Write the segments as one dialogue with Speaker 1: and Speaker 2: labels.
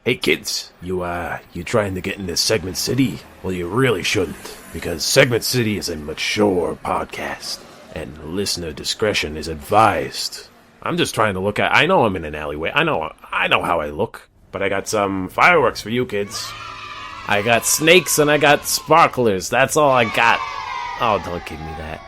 Speaker 1: Hey kids, you trying to get into Segment City? Well, you really shouldn't, because Segment City is a mature podcast, and listener discretion is advised. I'm just trying to look at... I know I'm in an alleyway. I know how I look, but I got some fireworks for you kids. I got snakes and I got sparklers. That's all I got. Oh, don't give me that.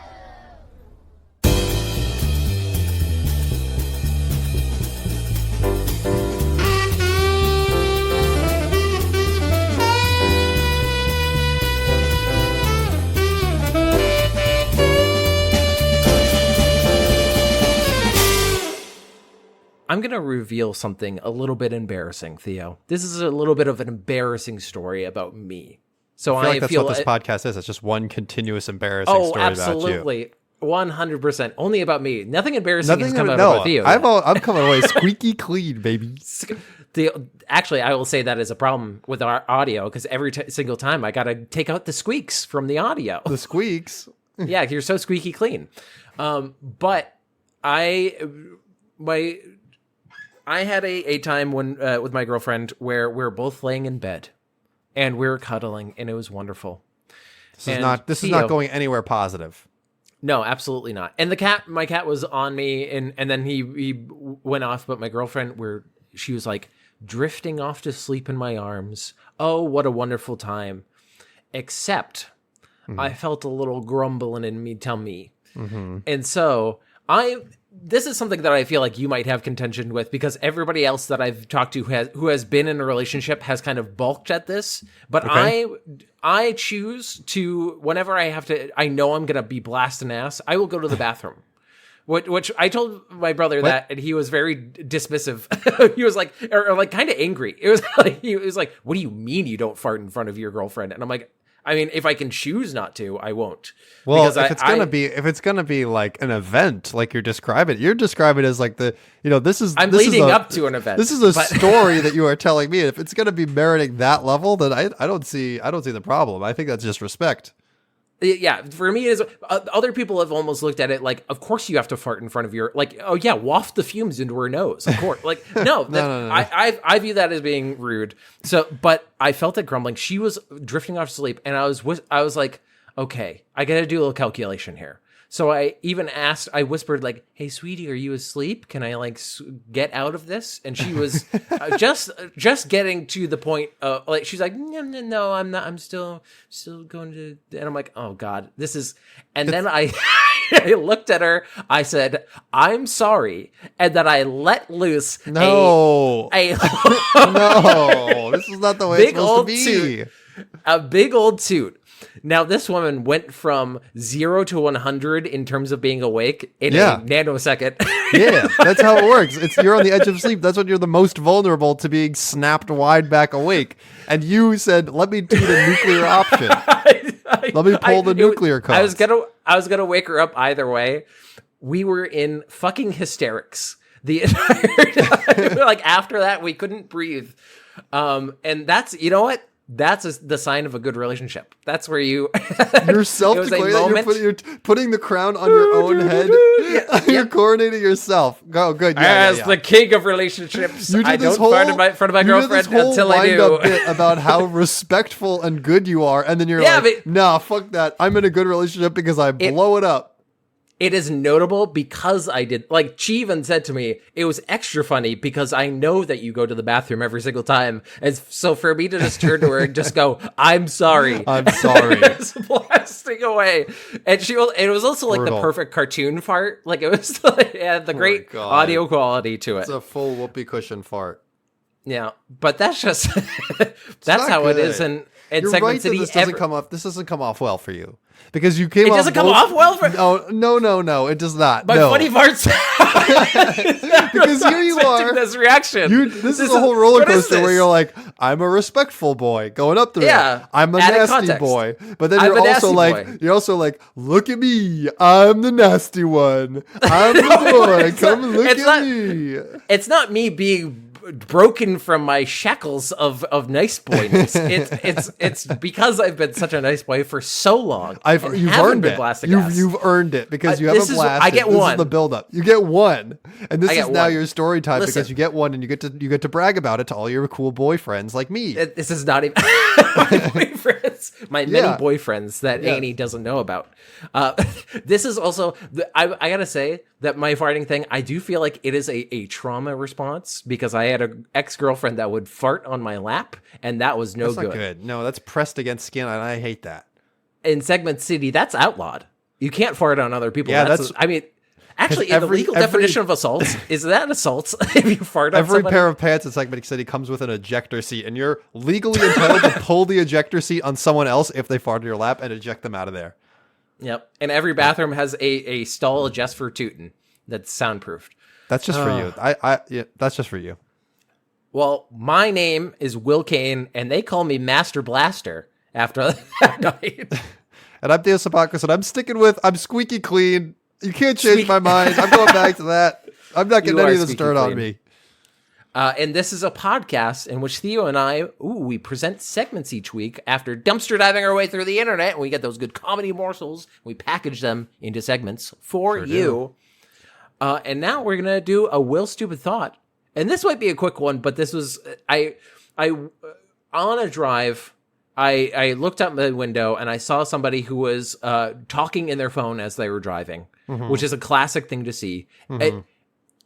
Speaker 2: I'm going to reveal something a little bit embarrassing, Theo. This is a little bit of an embarrassing story about me. So
Speaker 3: I feel like that's what this podcast is. It's just one continuous embarrassing story about you.
Speaker 2: Oh, absolutely. 100%. Only about me. Nothing embarrassing has come out about Theo.
Speaker 3: I'm coming away squeaky clean, baby.
Speaker 2: Actually, I will say that is a problem with our audio, because every single time I got to take out the squeaks from the audio.
Speaker 3: The squeaks?
Speaker 2: Yeah, you're so squeaky clean. But I had a time when with my girlfriend where we were both laying in bed and we were cuddling, and it was wonderful.
Speaker 3: This is not going anywhere positive.
Speaker 2: No, absolutely not. And my cat was on me, and then he went off. But my girlfriend, she was like drifting off to sleep in my arms. Oh, what a wonderful time! Except I felt a little grumbling in me tummy, and so this is something that I feel like you might have contention with, because everybody else that I've talked to who has been in a relationship has kind of balked at this. But okay. I choose to, whenever I know I'm going to be blasting ass, I will go to the bathroom. Which I told my brother that, and he was very dismissive. He was like, or like kind of angry. It was like, he was like, "What do you mean you don't fart in front of your girlfriend?" And I'm like, I mean, if I can choose not to, I won't.
Speaker 3: Well, because if it's gonna be like an event, like you're describing it as like I'm
Speaker 2: leading up to an event.
Speaker 3: This is a story that you are telling me. If it's gonna be meriting that level, then I don't see the problem. I think that's just respect.
Speaker 2: Yeah, for me, it is. Other people have almost looked at it like, of course you have to fart in front of your, like, oh yeah, waft the fumes into her nose, of course. Like, no. I view that as being rude. So, but I felt it grumbling. She was drifting off to sleep, and I was like, okay, I got to do a little calculation here. So I even asked, I whispered like, "Hey, sweetie, are you asleep? Can I like get out of this?" And she was just getting to the point of like, she's like, no, I'm not. I'm still going to. And I'm like, oh God, this is. And then I looked at her. I said, "I'm sorry," and then I let loose.
Speaker 3: No, no, this is not the way it's supposed to be.
Speaker 2: Toot, a big old toot. Now, this woman went from 0 to 100 in terms of being awake in a nanosecond.
Speaker 3: Yeah, that's how it works. You're on the edge of sleep. That's when you're the most vulnerable to being snapped wide back awake. And you said, "Let me do the nuclear option. Let me pull the nuclear card."
Speaker 2: I was gonna wake her up either way. We were in fucking hysterics the entire time. Like, after that, we couldn't breathe. And that's, you know what? That's the sign of a good relationship. That's where you're
Speaker 3: self-declaring. You're putting the crown on your own head. You're coronating yourself. Go, good.
Speaker 2: As the king of relationships, I don't fart in front of my girlfriend until I do.
Speaker 3: Bit about how respectful and good you are, and then you're like, "Nah, fuck that. I'm in a good relationship because I blow it up."
Speaker 2: It is notable because I did, like, she even said to me, it was extra funny because I know that you go to the bathroom every single time. And so for me to just turn to her and just go, "I'm sorry."
Speaker 3: I'm sorry.
Speaker 2: It's blasting away. And it was also like the perfect cartoon fart. Like, it was like, the great audio quality to it.
Speaker 3: It's a full whoopee cushion fart.
Speaker 2: Yeah. But that's just, that's how it is in Segment City.
Speaker 3: This doesn't come off well for you. Because you came off.
Speaker 2: It doesn't come off well for.
Speaker 3: No, it does not.
Speaker 2: My funny farts.
Speaker 3: Because here you are.
Speaker 2: This reaction.
Speaker 3: This is a whole roller coaster where you're like, "I'm a respectful boy," going up there.
Speaker 2: Yeah.
Speaker 3: "I'm a nasty boy," but then you're also like, "Look at me, I'm the nasty one. I'm the boy. Come look at me."
Speaker 2: It's not me being broken from my shackles of nice boyness. It's because I've been such a nice boy for so long.
Speaker 3: You've earned it. You've earned it because you haven't blasted.
Speaker 2: I get one.
Speaker 3: This is the build-up. You get one, and this is now
Speaker 2: one.
Speaker 3: your story time because you get one, and you get to brag about it to all your cool boyfriends like me.
Speaker 2: This is not even my boyfriends, my many boyfriends that Annie doesn't know about. This is also I gotta say that my farting thing, I do feel like it is a trauma response because I had an ex-girlfriend that would fart on my lap, and that was
Speaker 3: That's not good. No, that's pressed against skin, and I hate that.
Speaker 2: In Segment City, that's outlawed. You can't fart on other people.
Speaker 3: Yeah,
Speaker 2: actually, in the legal definition of assault, is that assault if you fart on somebody?
Speaker 3: Every pair of pants in Segment City comes with an ejector seat, and you're legally entitled to pull the ejector seat on someone else if they fart in your lap and eject them out of there.
Speaker 2: Yep. And every bathroom has a stall just for tootin' that's soundproofed.
Speaker 3: That's just for you. Yeah, that's just for you.
Speaker 2: Well, my name is Will Kane, and they call me Master Blaster after that night.
Speaker 3: And I'm Theo Sapakis, and I'm sticking with I'm squeaky clean. You can't change my mind. I'm going back to that. I'm not getting any of this dirt on me.
Speaker 2: And this is a podcast in which Theo and I, we present segments each week after dumpster diving our way through the internet, and we get those good comedy morsels. We package them into segments for you. And now we're going to do a Will Stupid Thought. And this might be a quick one, but this was, I on a drive, I looked out my window and I saw somebody who was talking in their phone as they were driving, which is a classic thing to see.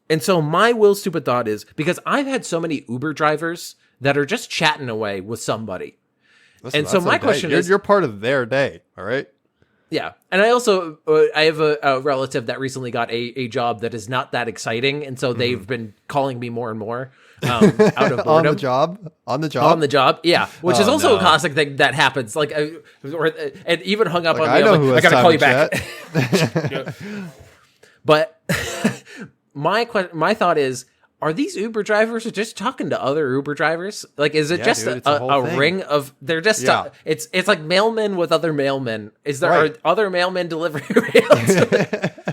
Speaker 2: And so my Will Stupid Thought is, because I've had so many Uber drivers that are just chatting away with somebody.
Speaker 3: Listen,
Speaker 2: and so my question is...
Speaker 3: You're part of their day, all right?
Speaker 2: Yeah. And I also, I have a relative that recently got a job that is not that exciting. And so they've been calling me more and more out of boredom.
Speaker 3: On the job?
Speaker 2: On the job, yeah. Which is also a classic thing that happens. Like, and even hung up on me.
Speaker 3: I know who
Speaker 2: I gotta call you
Speaker 3: back.
Speaker 2: But my thought is, are these Uber drivers just talking to other Uber drivers? Like, is it just a ring of, they're just, it's like mailmen with other mailmen. Are other mailmen delivering mail?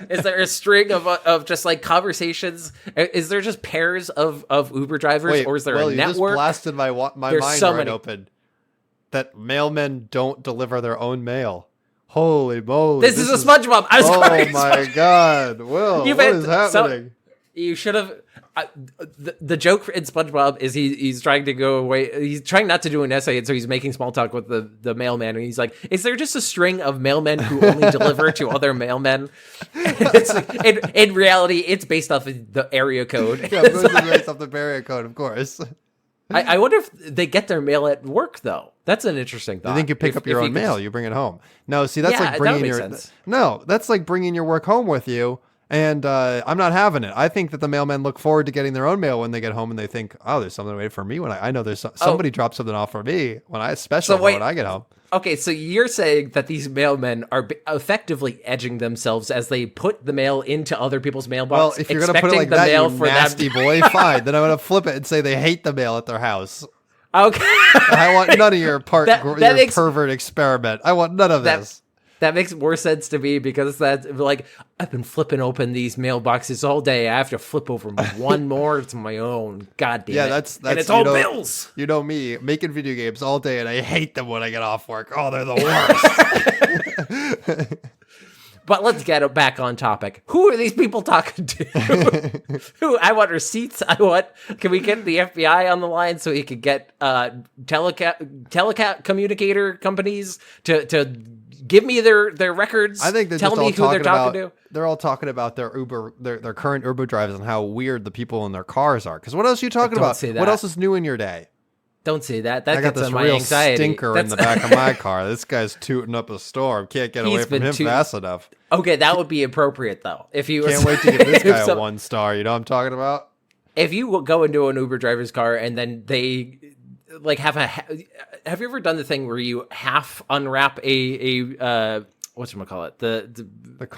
Speaker 2: Is there a string of just like conversations? Is there just pairs of Uber drivers, or is there a network? You just
Speaker 3: blasted my mind right open. That mailmen don't deliver their own mail. Holy moly.
Speaker 2: This is a SpongeBob.
Speaker 3: Oh my God. Will, what is happening?
Speaker 2: You should have... the joke in SpongeBob is he's trying to go away. He's trying not to do an essay, and so he's making small talk with the mailman. And he's like, "Is there just a string of mailmen who only deliver to other mailmen?" In reality, it's based off of the area code.
Speaker 3: Yeah, it's based off the area code, of course.
Speaker 2: I wonder if they get their mail at work though. That's an interesting thought.
Speaker 3: I think you pick up your own mail, you bring it home. No, see, that's like bringing that's like bringing your work home with you. And I'm not having it. I think that the mailmen look forward to getting their own mail when they get home, and they think, "Oh, there's something waiting for me." When I know there's somebody drops something off for me when I when I get home.
Speaker 2: Okay, so you're saying that these mailmen are effectively edging themselves as they put the mail into other people's mailbox.
Speaker 3: Well, if you're going to put it like that, you nasty boy, fine. Then I'm going to flip it and say they hate the mail at their house.
Speaker 2: Okay,
Speaker 3: I want none of your pervert experiment. I want none of this.
Speaker 2: That makes more sense to me because that's like, I've been flipping open these mailboxes all day. I have to flip over one more to my own. God damn it.
Speaker 3: That's
Speaker 2: and it's all bills.
Speaker 3: You know me, making video games all day, and I hate them when I get off work. Oh, they're the worst.
Speaker 2: But let's get back on topic. Who are these people talking to? I want receipts. Can we get the FBI on the line so he could get telecommunicator companies to give me their records?
Speaker 3: I think they're
Speaker 2: tell me who they're talking to.
Speaker 3: They're all talking about their Uber, their current Uber drivers and how weird the people in their cars are. Because what else are you talking about?
Speaker 2: Say that.
Speaker 3: What else is new in your day?
Speaker 2: Don't say that. That
Speaker 3: I got
Speaker 2: gets
Speaker 3: this
Speaker 2: on my
Speaker 3: real
Speaker 2: anxiety.
Speaker 3: Stinker in the back of my car. This guy's tooting up a storm. Can't get away from him fast enough.
Speaker 2: Okay, that would be appropriate though. If you
Speaker 3: can't wait to give this guy a 1 star. You know what I'm talking about?
Speaker 2: If you go into an Uber driver's car and then they like have you ever done the thing where you half unwrap a whatchamacallit? The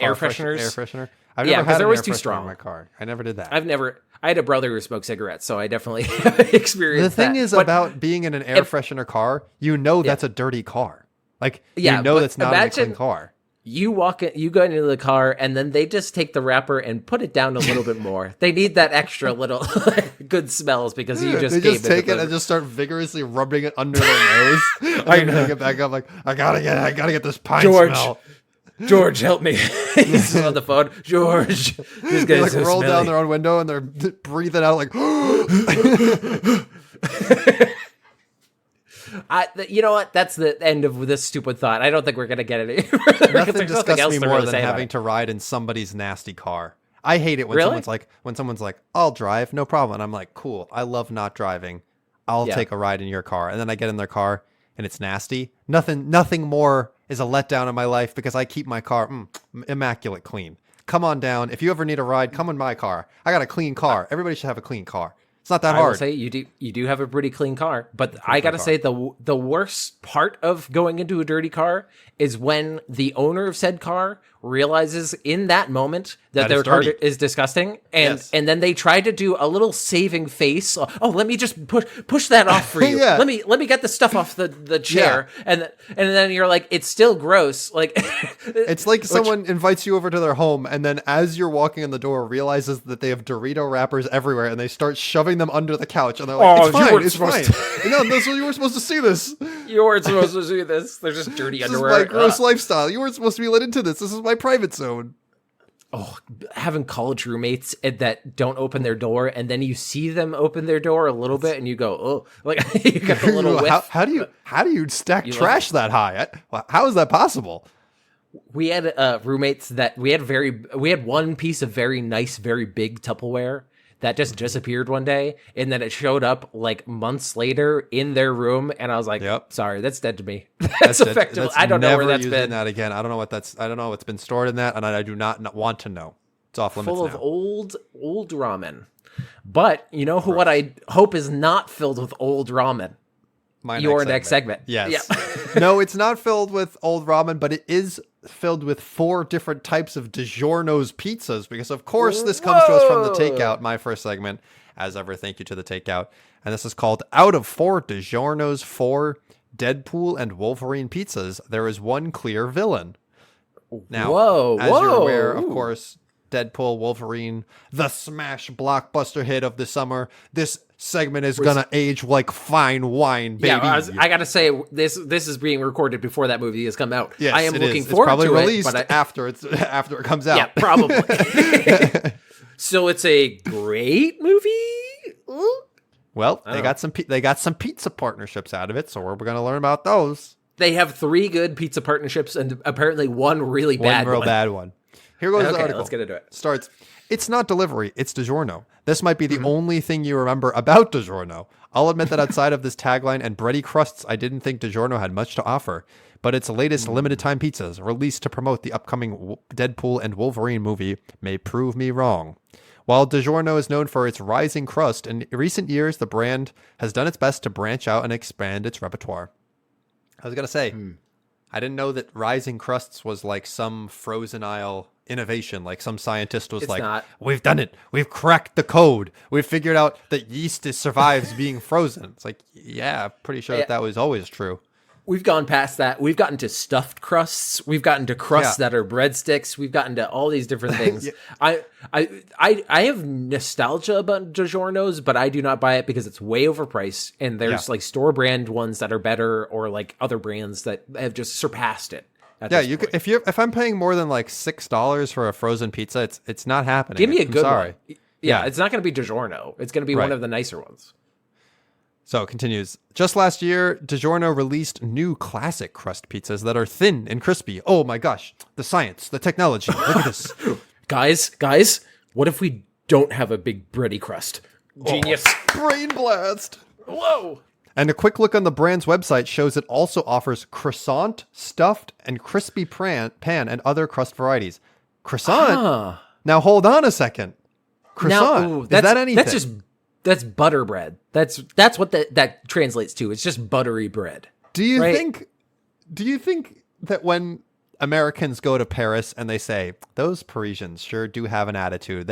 Speaker 2: air fresheners?
Speaker 3: Air freshener? I've never had an air freshener in my car. I never did that.
Speaker 2: I had a brother who smoked cigarettes, so I definitely experienced
Speaker 3: that. The thing is about being in an air freshener car, that's a dirty car. Like, that's not a clean car.
Speaker 2: You go into the car, and then they just take the wrapper and put it down a little bit more. They need that extra little good smells because you just
Speaker 3: they just take it and just start vigorously rubbing it under their nose. And then bring it back up like, I gotta get this pine smell.
Speaker 2: George, help me. He's on the phone. George, this
Speaker 3: They
Speaker 2: guy's so
Speaker 3: roll
Speaker 2: smelly.
Speaker 3: down their own window and they're breathing out like.
Speaker 2: You know what? That's the end of this stupid thought. I don't think we're gonna get any.
Speaker 3: Nothing disgusts me more than having to ride in somebody's nasty car. I hate it when someone's like, I'll drive, no problem. And I'm like, cool. I love not driving. I'll take a ride in your car. And then I get in their car and it's nasty. Nothing more is a letdown in my life because I keep my car immaculate clean. Come on down. If you ever need a ride, come in my car. I got a clean car. Everybody should have a clean car. It's not that hard.
Speaker 2: I will say you do have a pretty clean car, but I gotta say the worst part of going into a dirty car is when the owner of said car realizes in that moment that their car is disgusting, and then they try to do a little saving face. Oh, let me just push that off for you. Let me get the stuff off the chair, and then you're like, it's still gross. Like
Speaker 3: it's like someone invites you over to their home, and then as you're walking in the door, realizes that they have Dorito wrappers everywhere, and they start shoving them under the couch, and they're like, it's fine. No, that's what you were supposed to see this.
Speaker 2: You weren't supposed to see this. They're just dirty underwear.
Speaker 3: This is my gross lifestyle. You weren't supposed to be let into this. This is my private zone.
Speaker 2: Oh, having college roommates that don't open their door, and then you see them open their door a little bit, and you go, "Oh!" Like you got a little whiff.
Speaker 3: How do you stack trash that high? How is that possible?
Speaker 2: We had roommates that we had one piece of very nice, very big Tupperware that just disappeared one day, and then it showed up like months later in their room, and I was like, sorry, that's dead to me. That's effectively. I don't know where that's been.
Speaker 3: That again. I don't know what's been stored in that, and I do not want to know. It's off limits
Speaker 2: full
Speaker 3: now.
Speaker 2: of old ramen. But you know what I hope is not filled with old ramen? Your next segment.
Speaker 3: Yes. Yeah. No, it's not filled with old ramen, but it is filled with 4 different types of DiGiorno's pizzas, because of course this comes to us from the Takeout, my first segment. As ever, thank you to the Takeout. And this is called Out of 4 DiGiorno's 4 Deadpool and Wolverine pizzas, there is one clear villain. Now, as you're aware, of course, Deadpool, Wolverine, the smash blockbuster hit of the summer. This segment is gonna age like fine wine, baby.
Speaker 2: Yeah, I gotta say this is being recorded before that movie has come out.
Speaker 3: Yes,
Speaker 2: I am looking
Speaker 3: it's
Speaker 2: forward
Speaker 3: probably
Speaker 2: to
Speaker 3: released
Speaker 2: it, but
Speaker 3: after it comes out.
Speaker 2: Yeah, probably. So it's a great movie.
Speaker 3: Well, they got some pizza partnerships out of it, so we're gonna learn about those.
Speaker 2: They have 3 good pizza partnerships and apparently one really bad one.
Speaker 3: One real bad one. Here goes the article.
Speaker 2: Let's get into it.
Speaker 3: Starts, it's not delivery, it's DiGiorno. This might be the only thing you remember about DiGiorno. I'll admit that outside of this tagline and bready crusts, I didn't think DiGiorno had much to offer. But its latest limited time pizzas, released to promote the upcoming Deadpool and Wolverine movie, may prove me wrong. While DiGiorno is known for its rising crust, in recent years the brand has done its best to branch out and expand its repertoire. I was going to say, I didn't know that rising crusts was like some frozen aisle innovation. Like some scientist was we've done it. We've cracked the code. We've figured out that yeast survives being frozen. It's like, yeah, pretty sure that was always true.
Speaker 2: We've gone past that. We've gotten to stuffed crusts. We've gotten to crusts that are breadsticks. We've gotten to all these different things. I have nostalgia about DiGiorno's, but I do not buy it because it's way overpriced. And there's like store brand ones that are better, or like other brands that have just surpassed it.
Speaker 3: Yeah, you could, if I'm paying more than like $6 for a frozen pizza, it's not happening.
Speaker 2: Give me a good one. Yeah, it's not going to be DiGiorno. It's going to be one of the nicer ones.
Speaker 3: So it continues. Just last year, DiGiorno released new classic crust pizzas that are thin and crispy. Oh my gosh, the science, the technology. Look at this.
Speaker 2: Guys, what if we don't have a big bready crust? Genius.
Speaker 3: Brain blast.
Speaker 2: Whoa.
Speaker 3: And a quick look on the brand's website shows it also offers croissant, stuffed, and crispy pan and other crust varieties. Croissant? Now hold on a second. Croissant, is that anything?
Speaker 2: That's butter bread. That's what that translates to. It's just buttery bread.
Speaker 3: Do you think that when Americans go to Paris and they say, those Parisians sure do have an attitude.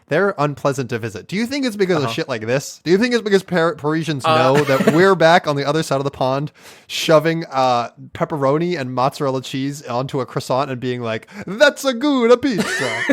Speaker 3: They're unpleasant to visit. Do you think it's because of shit like this? Do you think it's because Parisians know that we're back on the other side of the pond shoving pepperoni and mozzarella cheese onto a croissant and being like, that's a good pizza?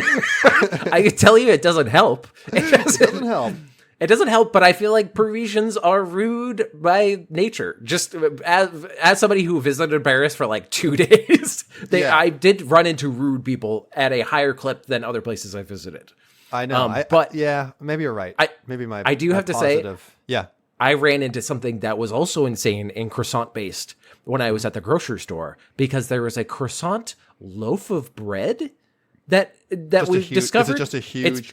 Speaker 2: I can tell you it doesn't help.
Speaker 3: It doesn't help.
Speaker 2: It doesn't help, but I feel like Parisians are rude by nature. Just as somebody who visited Paris for like 2 days, I did run into rude people at a higher clip than other places I visited.
Speaker 3: I know, but yeah, maybe you're right. I
Speaker 2: do have to say,
Speaker 3: yeah,
Speaker 2: I ran into something that was also insane and croissant based when I was at the grocery store, because there was a croissant loaf of bread that we discovered.
Speaker 3: Is it just a huge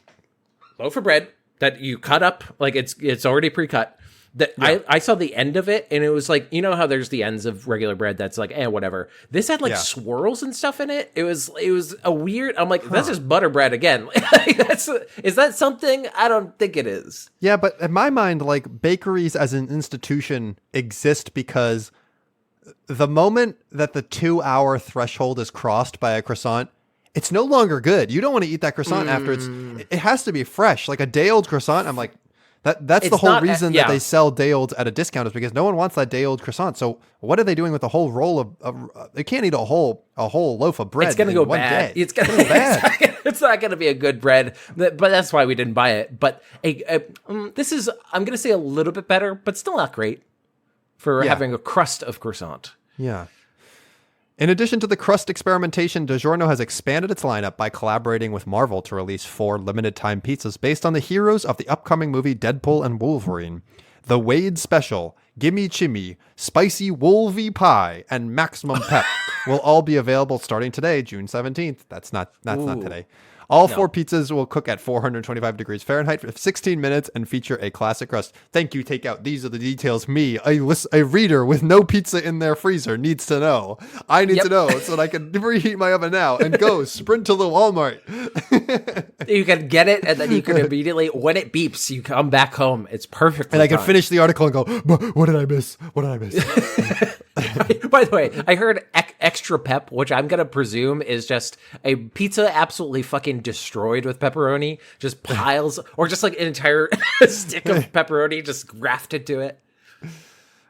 Speaker 2: loaf of bread that you cut up, like it's already pre-cut? I saw the end of it, and it was like, you know how there's the ends of regular bread that's like, whatever. This had like swirls and stuff in it. It was a weird. I'm like, that's just butter bread again. Is that something? I don't think it is.
Speaker 3: Yeah, but in my mind, like, bakeries as an institution exist because the moment that the 2-hour threshold is crossed by a croissant, it's no longer good. You don't want to eat that croissant after it has to be fresh. Like a day old croissant, I'm like, That's the whole reason that they sell day olds at a discount, is because no one wants that day old croissant. So what are they doing with the whole roll of they can't eat a whole loaf of bread.
Speaker 2: It's going to go bad. It's going to go bad. It's not going to be a good bread, but that's why we didn't buy it. But this is, I'm going to say, a little bit better, but still not great for having a crust of croissant.
Speaker 3: Yeah. In addition to the crust experimentation, DiGiorno has expanded its lineup by collaborating with Marvel to release 4 limited-time pizzas based on the heroes of the upcoming movie Deadpool and Wolverine. The Wade Special, Gimme Chimmy, Spicy Wolvie Pie, and Maximum Pep will all be available starting today, June 17th. That's not today. All 4 pizzas will cook at 425 degrees Fahrenheit for 16 minutes and feature a classic crust. Thank you, takeout. These are the details me, a reader with no pizza in their freezer, needs to know. I need to know so that I can reheat my oven now and go sprint to the Walmart.
Speaker 2: You can get it, and then you can immediately, when it beeps, you come back home. It's perfect.
Speaker 3: And I can finish the article and go, what did I miss? What did I miss?
Speaker 2: By the way, I heard extra pep, which I'm going to presume is just a pizza absolutely fucking destroyed with pepperoni, just piles, or just like an entire stick of pepperoni just grafted to it.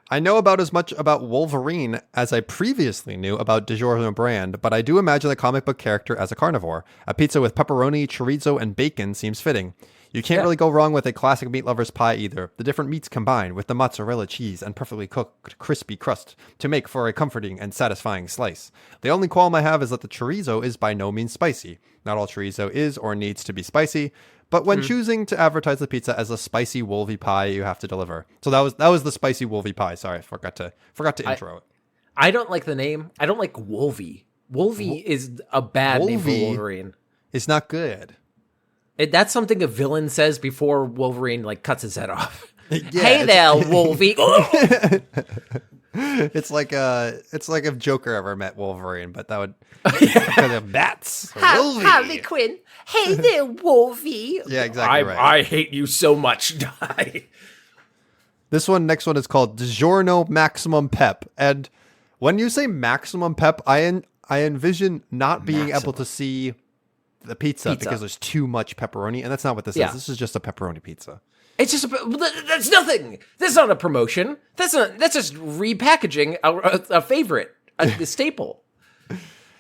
Speaker 3: I know about as much about Wolverine as I previously knew about DiGiorno brand, but I do imagine the comic book character as a carnivore. A pizza with pepperoni, chorizo, and bacon seems fitting. You can't really go wrong with a classic meat lover's pie either. The different meats combine with the mozzarella cheese and perfectly cooked, crispy crust to make for a comforting and satisfying slice. The only qualm I have is that the chorizo is by no means spicy. Not all chorizo is or needs to be spicy, but when choosing to advertise the pizza as a spicy wolvie pie, you have to deliver. So that was the spicy wolvie pie. Sorry, I forgot to intro it.
Speaker 2: I don't like the name. I don't like Wolvie. Wolvie is a bad name for Wolverine.
Speaker 3: It's not good.
Speaker 2: That's something a villain says before Wolverine like cuts his head off.
Speaker 3: Hey
Speaker 2: there, Wolvie.
Speaker 3: It's like if Joker ever met Wolverine, but that would because of bats.
Speaker 2: Harley Quinn. Hey there, Wolvie.
Speaker 3: Yeah, exactly right.
Speaker 2: I hate you so much. Die.
Speaker 3: Next one is called DiGiorno Maximum Pep, and when you say Maximum Pep, I envision not being able to see the pizza because there's too much pepperoni, and that's not what this is. This is just a pepperoni pizza.
Speaker 2: It's just that's nothing. That's not a promotion. That's just repackaging a favorite, a staple.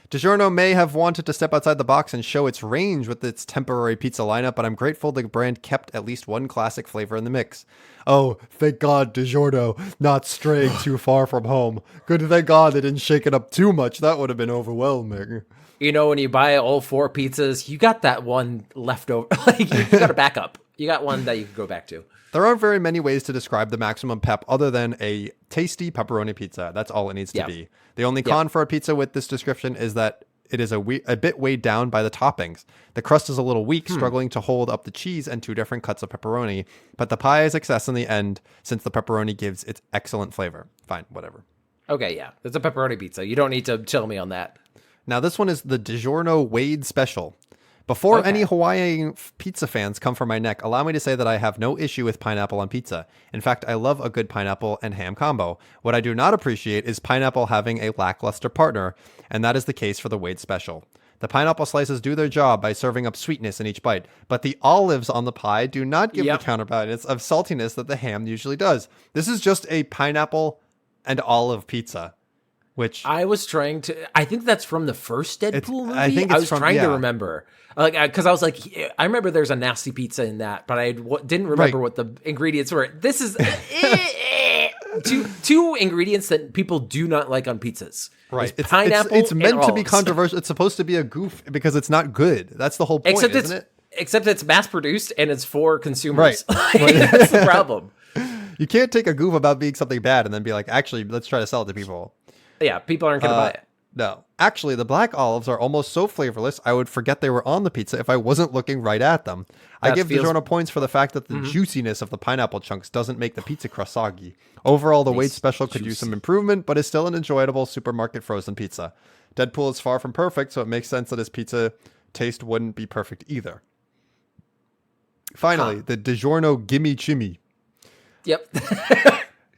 Speaker 3: DiGiorno may have wanted to step outside the box and show its range with its temporary pizza lineup, but I'm grateful the brand kept at least one classic flavor in the mix. Oh, thank God, DiGiorno not straying too far from home. Good, thank God they didn't shake it up too much. That would have been overwhelming.
Speaker 2: You know, when you buy all 4 pizzas, you got that one left over. Like, you got a backup. You got one that you can go back to.
Speaker 3: There aren't very many ways to describe the Maximum Pep other than a tasty pepperoni pizza. That's all it needs to be. The only con for a pizza with this description is that it is a bit weighed down by the toppings. The crust is a little weak, struggling to hold up the cheese and 2 different cuts of pepperoni, but the pie is success in the end since the pepperoni gives its excellent flavor. Fine, whatever.
Speaker 2: Okay, yeah. It's a pepperoni pizza. You don't need to tell me on that.
Speaker 3: Now, this one is the DiGiorno Wade Special. Before any Hawaiian pizza fans come for my neck, allow me to say that I have no issue with pineapple on pizza. In fact, I love a good pineapple and ham combo. What I do not appreciate is pineapple having a lackluster partner, and that is the case for the Wade Special. The pineapple slices do their job by serving up sweetness in each bite, but the olives on the pie do not give the counterbalance of saltiness that the ham usually does. This is just a pineapple and olive pizza, which
Speaker 2: I was trying to. I think that's from the first Deadpool movie.
Speaker 3: I think it's
Speaker 2: I was trying to remember, like, because I was like, I remember there's a nasty pizza in that, but I didn't remember what the ingredients were. This is two ingredients that people do not like on pizzas.
Speaker 3: Right,
Speaker 2: it's pineapple.
Speaker 3: It's meant to be controversial. It's supposed to be a goof because it's not good. That's the whole point, isn't it?
Speaker 2: Except it's mass produced and it's for consumers. Right, that's the problem.
Speaker 3: You can't take a goof about being something bad and then be like, actually, let's try to sell it to people.
Speaker 2: Yeah, people aren't going to buy it.
Speaker 3: No. Actually, the black olives are almost so flavorless, I would forget they were on the pizza if I wasn't looking right at them. I give DiGiorno points for the fact that the juiciness of the pineapple chunks doesn't make the pizza crust soggy. Overall, the Wade Special could use some improvement, but is still an enjoyable supermarket frozen pizza. Deadpool is far from perfect, so it makes sense that his pizza taste wouldn't be perfect either. Finally, the DiGiorno Gimme Chimmy.
Speaker 2: Yep.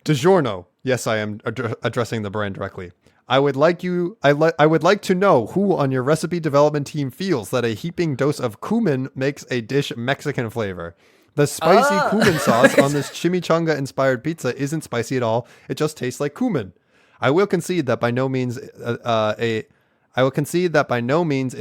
Speaker 3: DiGiorno. Yes, I am addressing the brand directly. I would like to know who on your recipe development team feels that a heaping dose of cumin makes a dish Mexican flavor. The spicy cumin sauce on this chimichanga-inspired pizza isn't spicy at all. It just tastes like cumin. I will concede that by no means is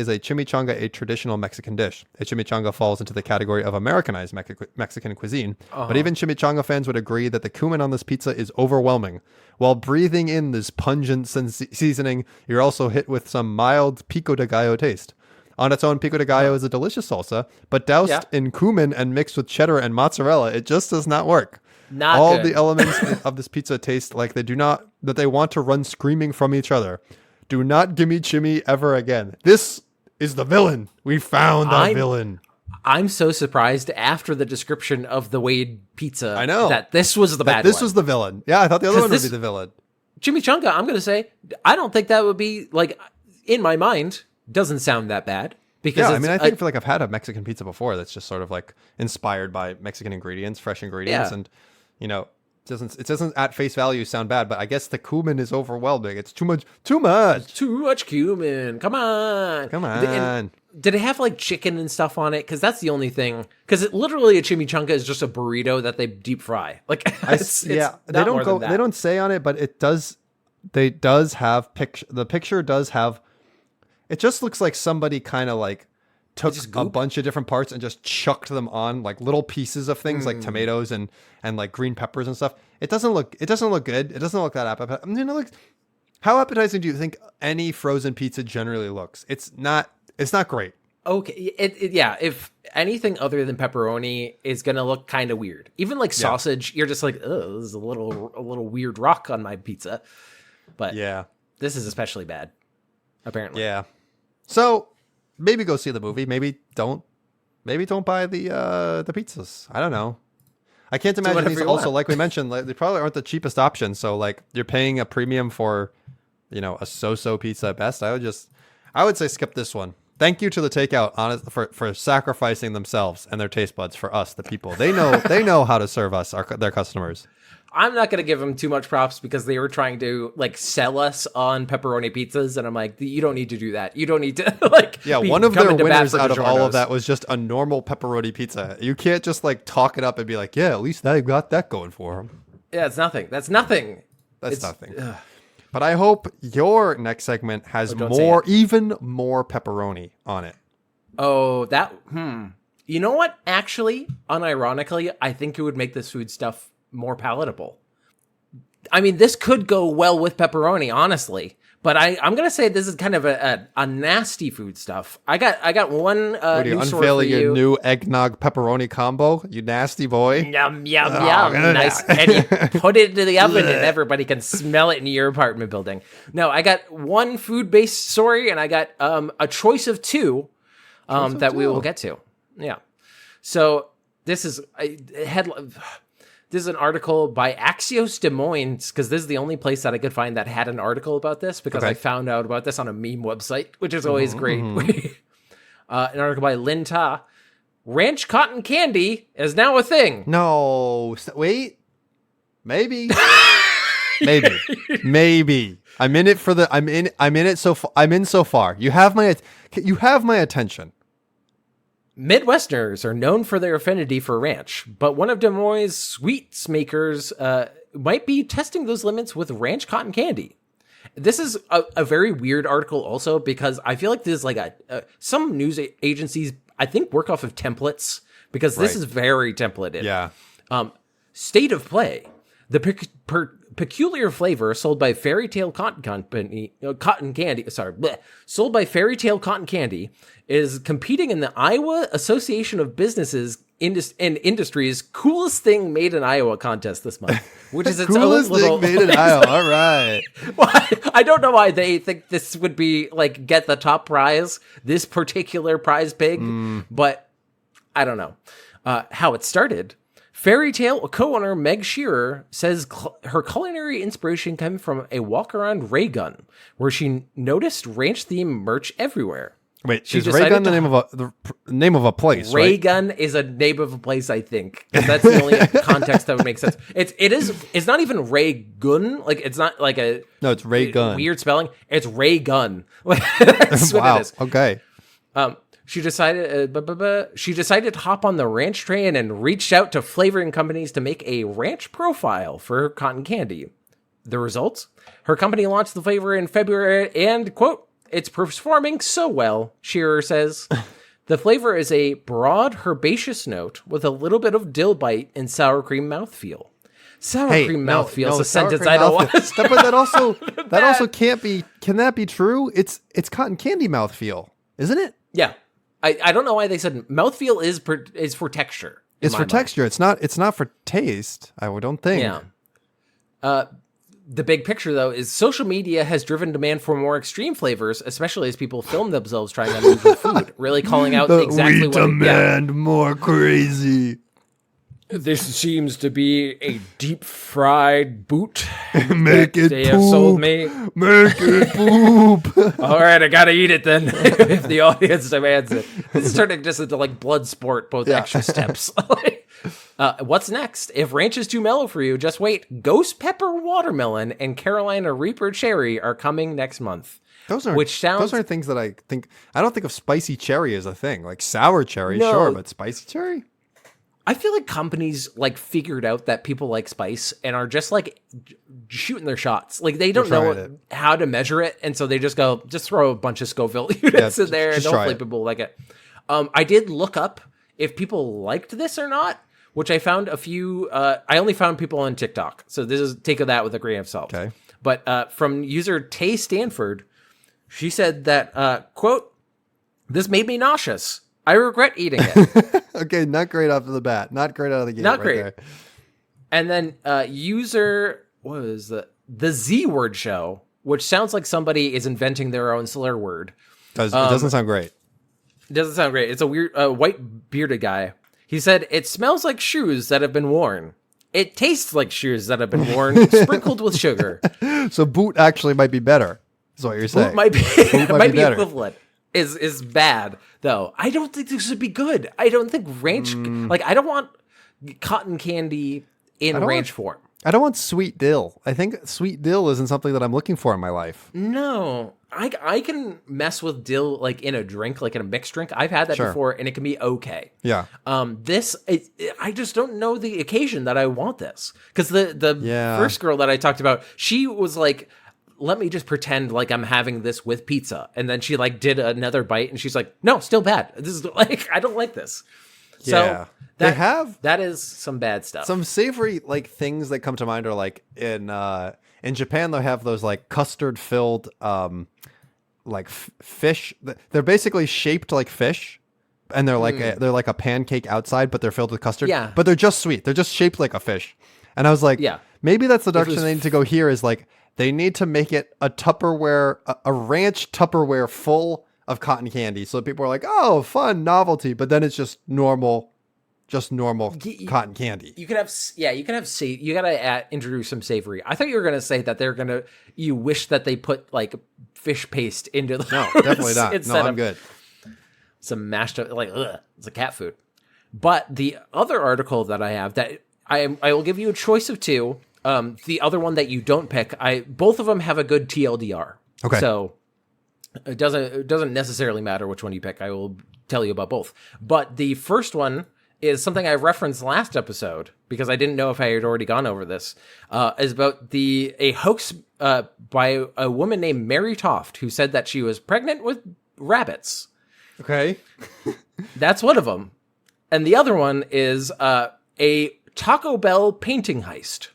Speaker 3: a chimichanga a traditional Mexican dish. A chimichanga falls into the category of Americanized Mexican cuisine. But even chimichanga fans would agree that the cumin on this pizza is overwhelming. While breathing in this pungent seasoning, you're also hit with some mild pico de gallo taste. On its own, pico de gallo is a delicious salsa, but doused in cumin and mixed with cheddar and mozzarella, it just does not work. All the elements of this pizza taste like they want to run screaming from each other. Do not gimme chimmy ever again. This is the villain. We found our villain.
Speaker 2: I'm so surprised after the description of the Wade pizza.
Speaker 3: I know
Speaker 2: that this was the bad one.
Speaker 3: This was the villain. Yeah, I thought the other one would be the villain.
Speaker 2: Chimichanga, I'm going to say, I don't think that would be, like, in my mind, doesn't sound that bad. Because
Speaker 3: I mean, I feel like I've had a Mexican pizza before that's just sort of like inspired by Mexican ingredients, fresh ingredients, and you know, it doesn't at face value sound bad, but I guess the cumin is overwhelming. It's too much cumin. Come on. Did
Speaker 2: it have like chicken and stuff on it? Because that's the only thing. Because literally a chimichanga is just a burrito that they deep fry. Like,
Speaker 3: they don't say on it, but it does. They does have picture. The picture does have. It just looks like somebody kind of like took a bunch of different parts and just chucked them on like little pieces of things like tomatoes and like green peppers and stuff. It doesn't look good. It doesn't look that appetizing. I mean, how appetizing do you think any frozen pizza generally looks? It's not great.
Speaker 2: Okay. If anything other than pepperoni is going to look kind of weird, even like sausage, you're just like, oh, this is a little weird rock on my pizza. But this is especially bad, apparently.
Speaker 3: Yeah. So maybe go see the movie. Maybe don't buy the pizzas. I don't know. I can't imagine these also, like we mentioned, like, they probably aren't the cheapest option. So like you're paying a premium for, a so-so pizza at best. I would say skip this one. Thank you to the takeout for sacrificing themselves and their taste buds for us, the people. They know how to serve us, their customers.
Speaker 2: I'm not going to give them too much props because they were trying to like sell us on pepperoni pizzas. And I'm like, you don't need to do that. You don't need to
Speaker 3: one of their winners out of all of that was just a normal pepperoni pizza. You can't just like talk it up and be like, yeah, at least they got that going for them.
Speaker 2: Yeah, it's nothing. That's nothing.
Speaker 3: That's nothing. But I hope your next segment has even more pepperoni on it.
Speaker 2: Oh, You know what? Actually, unironically, I think it would make this food stuff more palatable. I mean, this could go well with pepperoni, honestly. But I'm gonna say this is kind of a nasty food stuff. I got one.
Speaker 3: What are you unveiling your new eggnog pepperoni combo? You nasty boy!
Speaker 2: Yum yum yum! Nice, and you put it into the oven, and everybody can smell it in your apartment building. No, I got one food-based story, and I got a choice of two that we will get to. Yeah. So this is a headline. This is an article by Axios Des Moines, because this is the only place that I could find that had an article about this, because I found out about this on a meme website, which is always great. An article by Lin Ta. Ranch cotton candy is now a thing.
Speaker 3: No, wait. Maybe. Maybe. I'm in it for the. I'm in it so far. I'm in so far. You have my attention.
Speaker 2: Midwesterners are known for their affinity for ranch, but one of Des Moines' sweets makers might be testing those limits with ranch cotton candy. This is a very weird article also because I feel like this is like some news agencies, I think, work off of templates because this is very templated.
Speaker 3: Yeah.
Speaker 2: State of play. The peculiar flavor sold by Fairy Tale Cotton Candy, sold by Fairy Tale Cotton Candy is competing in the Iowa Association of Businesses and Industries Coolest Thing Made in Iowa contest this month, which is its
Speaker 3: coolest
Speaker 2: own little
Speaker 3: thing made in Iowa. All right.
Speaker 2: Well, I don't know why they think this would be like get the top prize, this particular prize pig, but I don't know how it started. Fairy Tale co-owner Meg Shearer says her culinary inspiration came from a walk around Ray Gun, where she noticed ranch-themed merch everywhere.
Speaker 3: Wait, is Ray Gun the name of a place?
Speaker 2: Ray Gun is a name of a place, I think. That's the only context that would make sense. It's not even Ray Gun. Like it's not like
Speaker 3: it's Ray Gun.
Speaker 2: Weird spelling. It's Ray Gun. That's what it is.
Speaker 3: Okay.
Speaker 2: She decided to hop on the ranch train and reached out to flavoring companies to make a ranch profile for her cotton candy. The results? Her company launched the flavor in February and, quote, it's performing so well, Shearer says. The flavor is a broad, herbaceous note with a little bit of dill bite and sour cream mouthfeel. Sour cream mouthfeel is a sentence I don't want to say.
Speaker 3: But that also can't be. Can that be true? It's cotton candy mouthfeel, isn't it?
Speaker 2: Yeah. I don't know why they said mouthfeel is for texture.
Speaker 3: It's for texture. It's not for taste. I don't think.
Speaker 2: Yeah. The big picture, though, is social media has driven demand for more extreme flavors, especially as people film themselves trying unusual food, really calling out exactly what...
Speaker 3: We demand more crazy.
Speaker 2: This seems to be a deep-fried boot
Speaker 3: Make it
Speaker 2: they
Speaker 3: poop.
Speaker 2: have sold me.
Speaker 3: Make it poop.
Speaker 2: All right, I gotta eat it then, if the audience demands it. This is turning just into, like, blood sport, both extra steps. What's next? If ranch is too mellow for you, just wait. Ghost Pepper Watermelon and Carolina Reaper Cherry are coming next month.
Speaker 3: Those are things that I don't think of spicy cherry as a thing. Like sour cherry, sure, but spicy cherry?
Speaker 2: I feel like companies like figured out that people like spice and are just like shooting their shots. Like they don't know how to measure it, and so they just throw a bunch of Scoville units in there, and hopefully people like it. I did look up if people liked this or not, which I found a few. I only found people on TikTok, so take that with a grain of salt.
Speaker 3: Okay.
Speaker 2: But from user Tay Stanford, she said that quote, "This made me nauseous. I regret eating it."
Speaker 3: Okay, not great off the bat. Not great out of the gate.
Speaker 2: Not great.
Speaker 3: There.
Speaker 2: And then user, what was the Z Word Show, which sounds like somebody is inventing their own slur word.
Speaker 3: It doesn't sound great.
Speaker 2: It doesn't sound great. It's a weird white bearded guy. He said, "It smells like shoes that have been worn. It tastes like shoes that have been worn, sprinkled with sugar."
Speaker 3: So boot actually might be better. Is what you're saying.
Speaker 2: Boot might be
Speaker 3: better.
Speaker 2: equivalent. Is bad though. I don't think this would be good. I don't think ranch I don't want cotton candy in ranch form.
Speaker 3: I don't want sweet dill. I think sweet dill isn't something that I'm looking for in my life.
Speaker 2: No, I can mess with dill like in a drink, like in a mixed drink. I've had that before, and it can be okay.
Speaker 3: Yeah.
Speaker 2: I just don't know the occasion that I want this, because the first girl that I talked about, she was like, let me just pretend like I'm having this with pizza. And then she like did another bite and she's like, no, still bad. This is like, I don't like this.
Speaker 3: Yeah.
Speaker 2: So that is some bad stuff.
Speaker 3: Some savory like things that come to mind are like in Japan, they'll have those like custard filled, like fish. They're basically shaped like fish. And they're like they're like a pancake outside, but they're filled with custard.
Speaker 2: Yeah.
Speaker 3: But they're just sweet. They're just shaped like a fish. And I was like, maybe that's the direction they need to go here, is like, they need to make it a Tupperware, a ranch Tupperware full of cotton candy. So people are like, oh, fun, novelty. But then it's just normal cotton candy.
Speaker 2: You got to introduce some savory. I thought you were going to say that you wish that they put like fish paste into the
Speaker 3: No, definitely not. No, I'm good.
Speaker 2: some mashed up, like, ugh, it's a cat food. But the other article that I have that I will give you a choice of two. The other one that you don't pick, both of them have a good TLDR.
Speaker 3: Okay.
Speaker 2: So it doesn't necessarily matter which one you pick. I will tell you about both. But the first one is something I referenced last episode because I didn't know if I had already gone over this. Is about a hoax by a woman named Mary Toft who said that she was pregnant with rabbits.
Speaker 3: Okay.
Speaker 2: That's one of them. And the other one is a Taco Bell painting heist.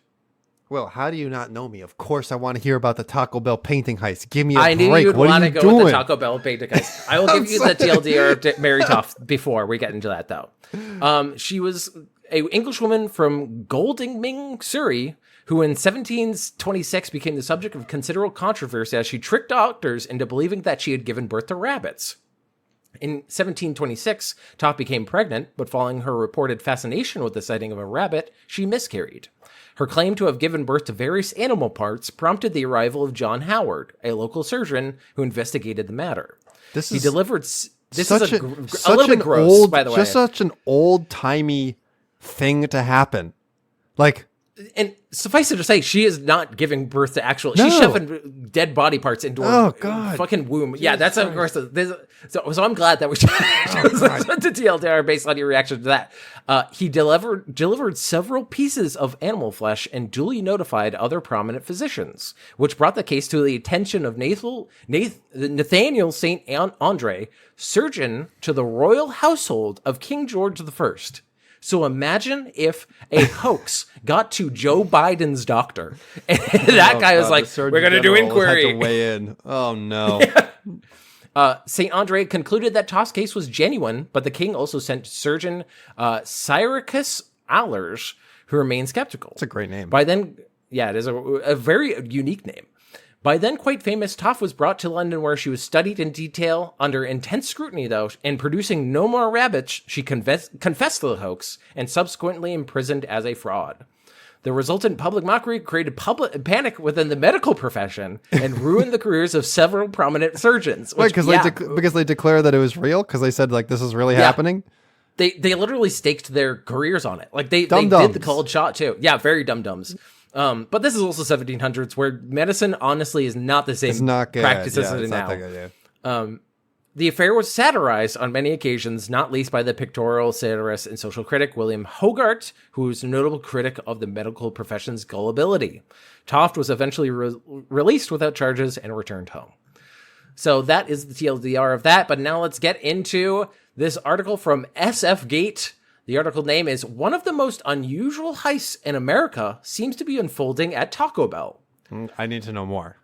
Speaker 3: Well, how do you not know me? Of course, I want to hear about the Taco Bell painting heist. Give me a
Speaker 2: I
Speaker 3: break.
Speaker 2: knew you'd
Speaker 3: What
Speaker 2: want
Speaker 3: are
Speaker 2: to
Speaker 3: you
Speaker 2: go with the
Speaker 3: doing?
Speaker 2: Taco Bell painting heist. I will give you the TLDR of Mary Toft before we get into that, though. She was an Englishwoman from Goldingming, Surrey, who in 1726 became the subject of considerable controversy as she tricked doctors into believing that she had given birth to rabbits. In 1726, Toft became pregnant, but following her reported fascination with the sighting of a rabbit, she miscarried. Her claim to have given birth to various animal parts prompted the arrival of John Howard, a local surgeon who investigated the matter. This is a little bit gross, by the way.
Speaker 3: Just such an old-timey thing to happen. Like,
Speaker 2: and suffice it to say, she is not giving birth to actual. She's shoving dead body parts into her fucking womb. Yeah, that's of course. So I'm glad that we chose the TLDR based on your reaction to that. He delivered several pieces of animal flesh and duly notified other prominent physicians, which brought the case to the attention of Nathaniel St. Andre, surgeon to the royal household of King George I. So imagine if a hoax got to Joe Biden's doctor, and that guy was like, "We're going to do inquiry."
Speaker 3: Had to weigh in. Oh no.
Speaker 2: St. Andre concluded that Toft's case was genuine, but the king also sent surgeon Cyricus Allers, who remained skeptical.
Speaker 3: It's a great name.
Speaker 2: By then, it is a very unique name. By then quite famous, Toft was brought to London where she was studied in detail under intense scrutiny, though, and producing no more rabbits, she confessed to the hoax and subsequently imprisoned as a fraud. The resultant public mockery created panic within the medical profession and ruined the careers of several prominent surgeons.
Speaker 3: Wait, because they declared that it was real? Because they said, like, this is really happening?
Speaker 2: They literally staked their careers on it. Like, they did the cold shot, too. Yeah, very dum-dums. But this is also 1700s, where medicine honestly is not the same practice as it is now. The affair was satirized on many occasions, not least by the pictorial satirist and social critic William Hogarth, who was a notable critic of the medical profession's gullibility. Toft was eventually released without charges and returned home. So that is the TLDR of that. But now let's get into this article from SF Gate. The article name is "One of the most unusual heists in America seems to be unfolding at Taco Bell."
Speaker 3: I need to know more.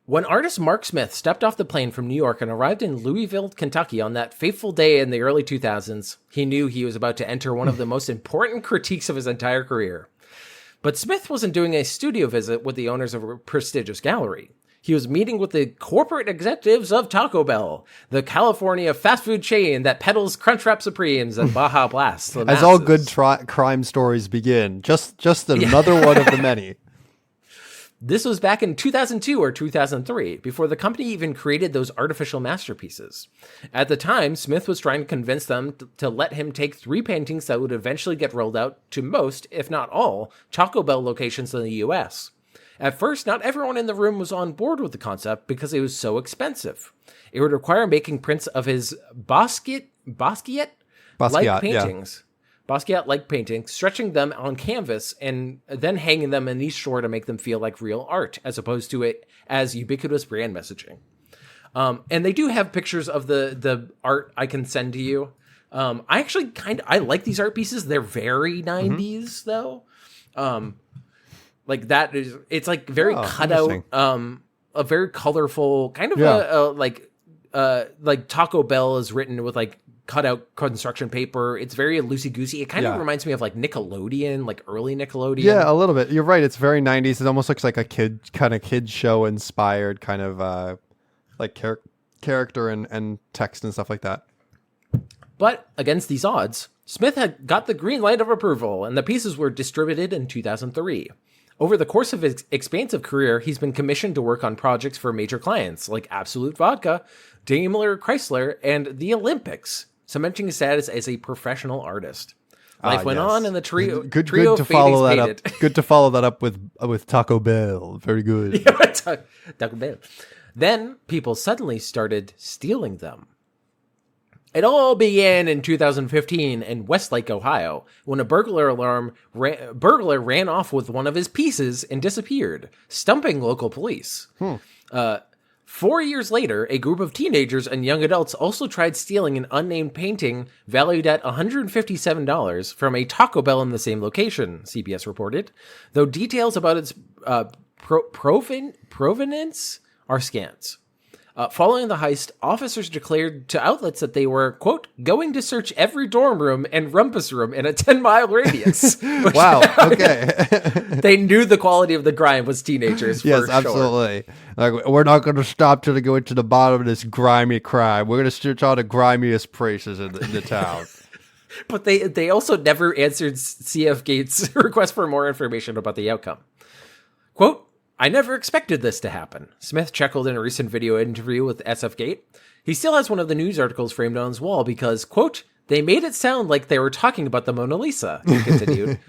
Speaker 2: When artist Mark Smith stepped off the plane from New York and arrived in Louisville, Kentucky on that fateful day in the early 2000s, he knew he was about to enter one of the most important critiques of his entire career. But Smith wasn't doing a studio visit with the owners of a prestigious gallery. He was meeting with the corporate executives of Taco Bell, the California fast food chain that peddles Crunchwrap Supremes and Baja Blast.
Speaker 3: As all good crime stories begin. Just another one of the many.
Speaker 2: This was back in 2002 or 2003, before the company even created those artificial masterpieces. At the time, Smith was trying to convince them to let him take 3 paintings that would eventually get rolled out to most, if not all, Taco Bell locations in the US. At first, not everyone in the room was on board with the concept because it was so expensive. It would require making prints of his Basquiat-like paintings. Basquiat-like paintings, stretching them on canvas, and then hanging them in each store to make them feel like real art, as opposed to it as ubiquitous brand messaging. And they do have pictures of the art I can send to you. I actually I like these art pieces. They're very 90s, though. Like that is, it's like very cut out, a very colorful kind of like Taco Bell is written with like cut out construction paper. It's very loosey goosey. It kind of reminds me of like Nickelodeon, like early Nickelodeon.
Speaker 3: Yeah, a little bit. You're right. It's very 90s. It almost looks like a kid show inspired kind of like character and text and stuff like that.
Speaker 2: But against these odds, Smith had got the green light of approval, and the pieces were distributed in 2003. Over the course of his expansive career, he's been commissioned to work on projects for major clients like Absolute Vodka, Daimler Chrysler, and the Olympics, cementing his status as a professional artist. Life went on, and the trio
Speaker 3: good
Speaker 2: trio
Speaker 3: to follow that
Speaker 2: faded.
Speaker 3: up. Good to follow that up with Taco Bell. Very good.
Speaker 2: Taco Bell. Then people suddenly started stealing them. It all began in 2015 in Westlake, Ohio, when a burglar ran off with one of his pieces and disappeared, stumping local police. 4 years later, a group of teenagers and young adults also tried stealing an unnamed painting valued at $157 from a Taco Bell in the same location, CBS reported, though details about its provenance are scant. Following the heist, officers declared to outlets that they were, quote, going to search every dorm room and rumpus room in a 10-mile radius.
Speaker 3: Wow, okay.
Speaker 2: They knew the quality of the crime was teenagers, for
Speaker 3: yes,
Speaker 2: sure.
Speaker 3: absolutely. Like, we're not going to stop till they go into the bottom of this grimy crime. We're going to search all the grimiest places in the town.
Speaker 2: But they also never answered CF Gates' request for more information about the outcome. Quote, I never expected this to happen, Smith chuckled in a recent video interview with SF Gate. He still has one of the news articles framed on his wall because, quote, they made it sound like they were talking about the Mona Lisa, he continued.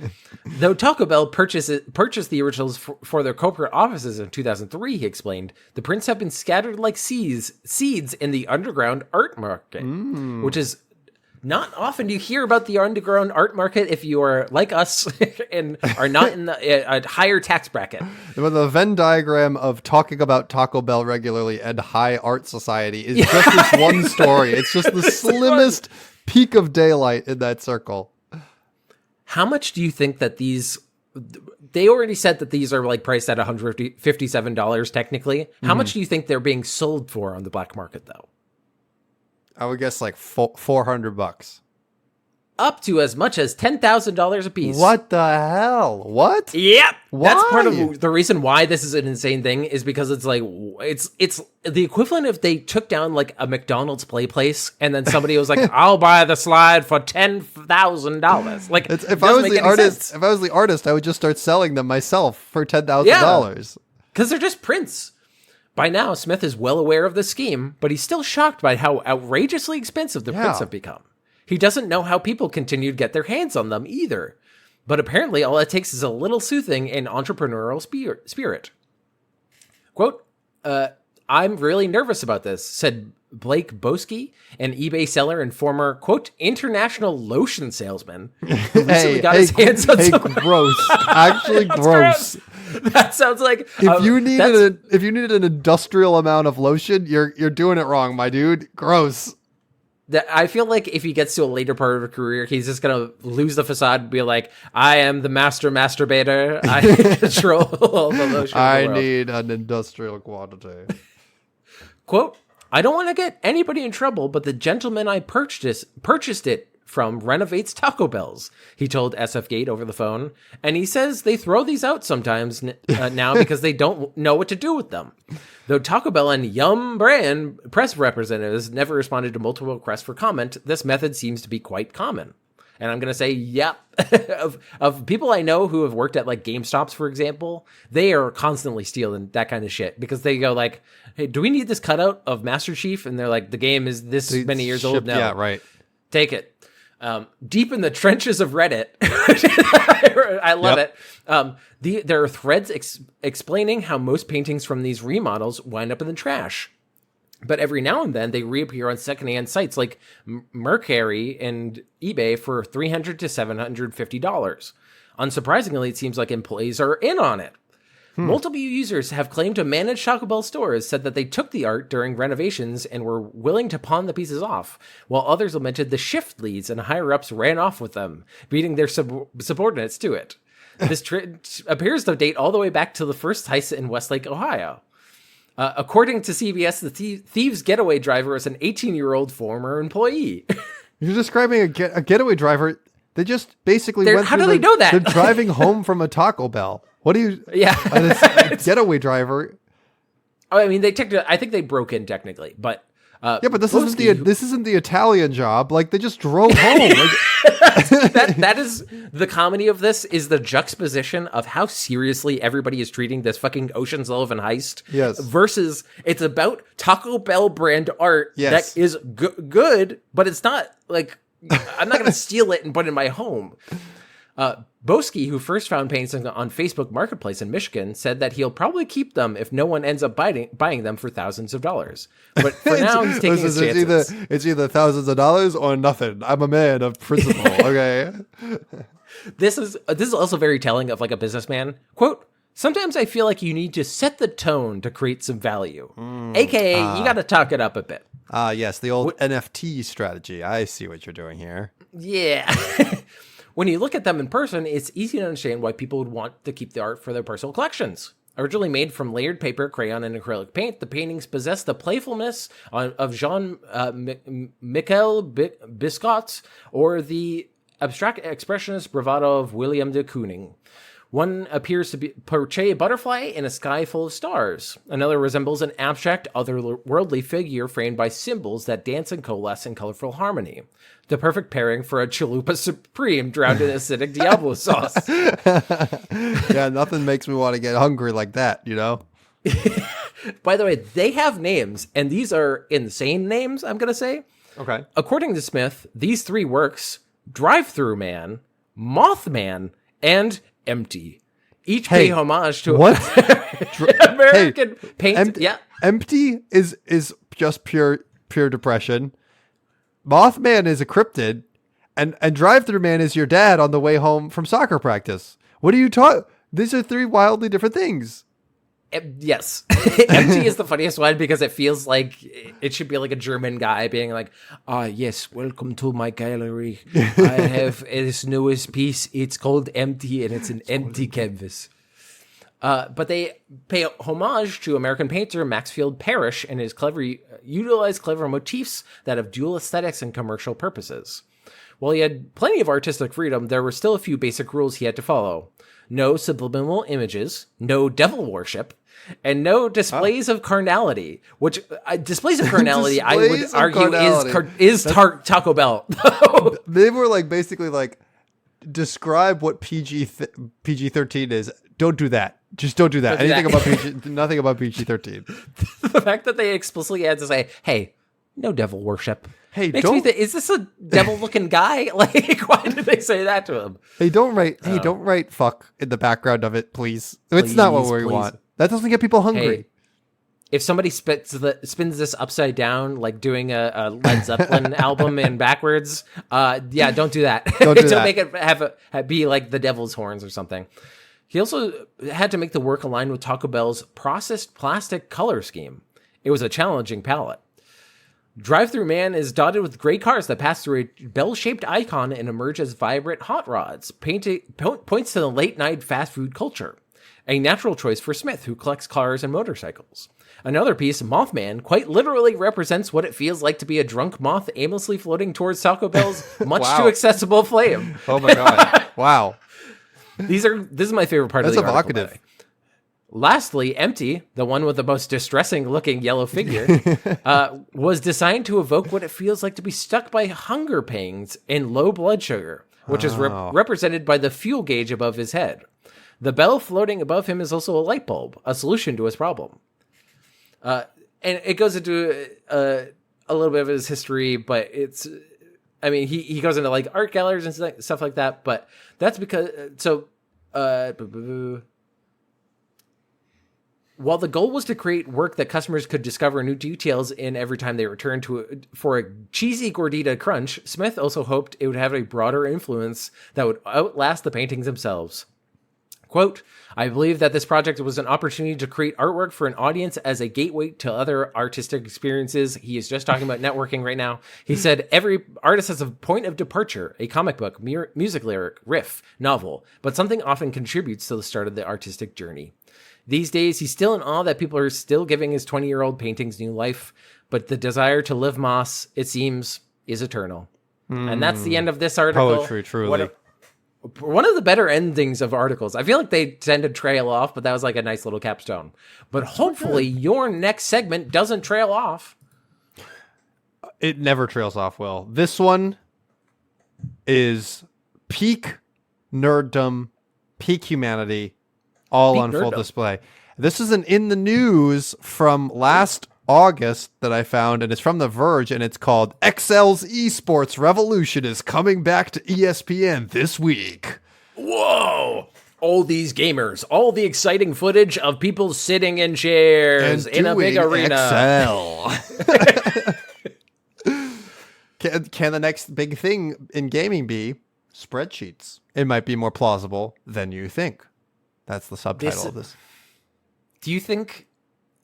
Speaker 2: Though Taco Bell purchased the originals for their corporate offices in 2003, he explained, the prints have been scattered like seeds in the underground art market, which is not often you hear about the underground art market if you are like us and are not in a higher tax bracket.
Speaker 3: Well, the Venn diagram of talking about Taco Bell regularly and high art society is just this one story. It's just the slimmest peak of daylight in that circle.
Speaker 2: How much do you think that these... They already said that these are like priced at $157 technically. How much do you think they're being sold for on the black market, though?
Speaker 3: I would guess like $400.
Speaker 2: Up to as much as $10,000 a piece.
Speaker 3: What the hell? What?
Speaker 2: Yep.
Speaker 3: Why?
Speaker 2: That's part of the reason why this is an insane thing is because it's like, it's the equivalent if they took down like a McDonald's play place and then somebody was like, I'll buy the slide for $10,000. Like,
Speaker 3: if I was the artist, I would just start selling them myself for $10,000.
Speaker 2: Yeah, because they're just prints. By now, Smith is well aware of the scheme, but he's still shocked by how outrageously expensive the prints have become. He doesn't know how people continue to get their hands on them either. But apparently, all it takes is a little soothing and entrepreneurial spirit. Quote, I'm really nervous about this, said Blake Boski, an eBay seller and former, quote, international lotion salesman who recently got his hands on some...
Speaker 3: gross. Actually gross.
Speaker 2: That sounds like
Speaker 3: if you needed an industrial amount of lotion, you're doing it wrong, my dude. Gross.
Speaker 2: I feel like if he gets to a later part of a career, he's just gonna lose the facade and be like, I am the master masturbator. I control all the lotion.
Speaker 3: I need an industrial quantity.
Speaker 2: Quote, I don't want to get anybody in trouble, but the gentleman I purchased it from renovates Taco Bells, he told SF Gate over the phone. And he says they throw these out sometimes now because they don't know what to do with them. Though Taco Bell and Yum brand press representatives never responded to multiple requests for comment, this method seems to be quite common. And I'm going to say, yep. of people I know who have worked at like GameStops, for example, they are constantly stealing that kind of shit because they go like, hey, do we need this cutout of Master Chief? And they're like, the game is this many years old now.
Speaker 3: Yeah, right.
Speaker 2: Take it. Deep in the trenches of Reddit. I love it. There are threads explaining how most paintings from these remodels wind up in the trash. But every now and then they reappear on secondhand sites like Mercari and eBay for $300 to $750. Unsurprisingly, it seems like employees are in on it. Multiple users have claimed to manage Taco Bell stores said that they took the art during renovations and were willing to pawn the pieces off, while others lamented the shift leads and higher-ups ran off with them, beating their subordinates to it. This appears to date all the way back to the first heist in Westlake, Ohio. According to CBS, the thieves' getaway driver was an 18-year-old former employee.
Speaker 3: You're describing a getaway driver. They just basically went
Speaker 2: how do they know that?
Speaker 3: They're driving home from a Taco Bell. What do you...
Speaker 2: Yeah.
Speaker 3: A getaway driver.
Speaker 2: I mean, I think they broke in technically, but
Speaker 3: Yeah, but this isn't the Italian job. Like, they just drove home.
Speaker 2: That is the comedy of this, is the juxtaposition of how seriously everybody is treating this fucking Ocean's 11 heist.
Speaker 3: Yes.
Speaker 2: Versus it's about Taco Bell brand art that is good, but it's not like, I'm not going to steal it and put it in my home. Boski, who first found paintings on Facebook Marketplace in Michigan, said that he'll probably keep them if no one ends up buying them for thousands of dollars. But for now, he's taking his chances.
Speaker 3: It's either thousands of dollars or nothing. I'm a man of principle, okay?
Speaker 2: This is also very telling of like a businessman. Quote, sometimes I feel like you need to set the tone to create some value. AKA, you got to talk it up a bit.
Speaker 3: Yes, the old NFT strategy. I see what you're doing here.
Speaker 2: Yeah. When you look at them in person, it's easy to understand why people would want to keep the art for their personal collections. Originally made from layered paper, crayon, and acrylic paint, the paintings possess the playfulness of Jean-Michel Biscot or the abstract expressionist bravado of William de Kooning. One appears to portray a butterfly in a sky full of stars. Another resembles an abstract, otherworldly figure framed by symbols that dance and coalesce in colorful harmony. The perfect pairing for a chalupa supreme drowned in acidic Diablo sauce.
Speaker 3: Yeah, nothing makes me want to get hungry like that, you know?
Speaker 2: By the way, they have names, and these are insane names, I'm going to say.
Speaker 3: Okay.
Speaker 2: According to Smith, these three works, Drive-Thru Man, Mothman, and Empty, each pay homage to American paint.
Speaker 3: Empty is just pure depression. Mothman is a cryptid, and Drive-Thru Man is your dad on the way home from soccer practice. What are you talking? These are three wildly different things.
Speaker 2: Yes. Empty is the funniest one because it feels like it should be like a German guy being like, yes, welcome to my gallery. I have this newest piece. It's called Empty, and it's an empty canvas. But they pay homage to American painter Maxfield Parrish and utilize clever motifs that have dual aesthetics and commercial purposes. While he had plenty of artistic freedom, there were still a few basic rules he had to follow. No subliminal images, no devil worship, and no displays of carnality, which displays of carnality, I would argue, is Taco Bell.
Speaker 3: They were like, basically like, describe what PG-13 is. Don't do that. Just don't do that. Nothing about PG-13.
Speaker 2: The fact that they explicitly had to say, hey, no devil worship.
Speaker 3: Hey,
Speaker 2: makes me think, is this a devil-looking guy? Like, why did they say that to him?
Speaker 3: Hey, don't write fuck in the background of it, please. It's not what we want. That doesn't get people hungry.
Speaker 2: Hey, if somebody spins this upside down, like doing a Led Zeppelin album in backwards, don't do that. Don't make it be like the devil's horns or something. He also had to make the work align with Taco Bell's processed plastic color scheme. It was a challenging palette. Drive-Thru Man is dotted with gray cars that pass through a bell-shaped icon and emerge as vibrant hot rods. Points to the late-night fast food culture. A natural choice for Smith, who collects cars and motorcycles. Another piece, Mothman, quite literally represents what it feels like to be a drunk moth aimlessly floating towards Taco Bell's much too accessible flame.
Speaker 3: Oh my god! Wow.
Speaker 2: This is my favorite part of the article. That's evocative. Lastly, Empty, the one with the most distressing-looking yellow figure, was designed to evoke what it feels like to be stuck by hunger pangs and low blood sugar, which is represented by the fuel gauge above his head. The bell floating above him is also a light bulb, a solution to his problem. And it goes into a little bit of his history, but he goes into like art galleries and stuff like that, but that's because, while the goal was to create work that customers could discover new details in every time they returned for a cheesy gordita crunch, Smith also hoped it would have a broader influence that would outlast the paintings themselves. Quote, I believe that this project was an opportunity to create artwork for an audience as a gateway to other artistic experiences. He is just talking about networking right now. He said, every artist has a point of departure, a comic book, music lyric, riff, novel, but something often contributes to the start of the artistic journey. These days, he's still in awe that people are still giving his 20-year-old paintings new life, but the desire to live moss, it seems, is eternal. And that's the end of this article.
Speaker 3: Poetry, truly.
Speaker 2: One of the better endings of articles. I feel like they tend to trail off, but that was like a nice little capstone. But hopefully your next segment doesn't trail off.
Speaker 3: It never trails off well. This one is peak nerddom, peak humanity, all
Speaker 2: Peak
Speaker 3: on full
Speaker 2: nerddom.
Speaker 3: display. This is an in the news from last August that I found, and it's from The Verge, and it's called Excel's Esports Revolution is coming back to ESPN this week.
Speaker 2: Whoa! All these gamers, all the exciting footage of people sitting in chairs
Speaker 3: And
Speaker 2: in a big
Speaker 3: doing
Speaker 2: arena.
Speaker 3: Excel. Can the next big thing in gaming be spreadsheets? It might be more plausible than you think. That's the subtitle of this.
Speaker 2: Do you think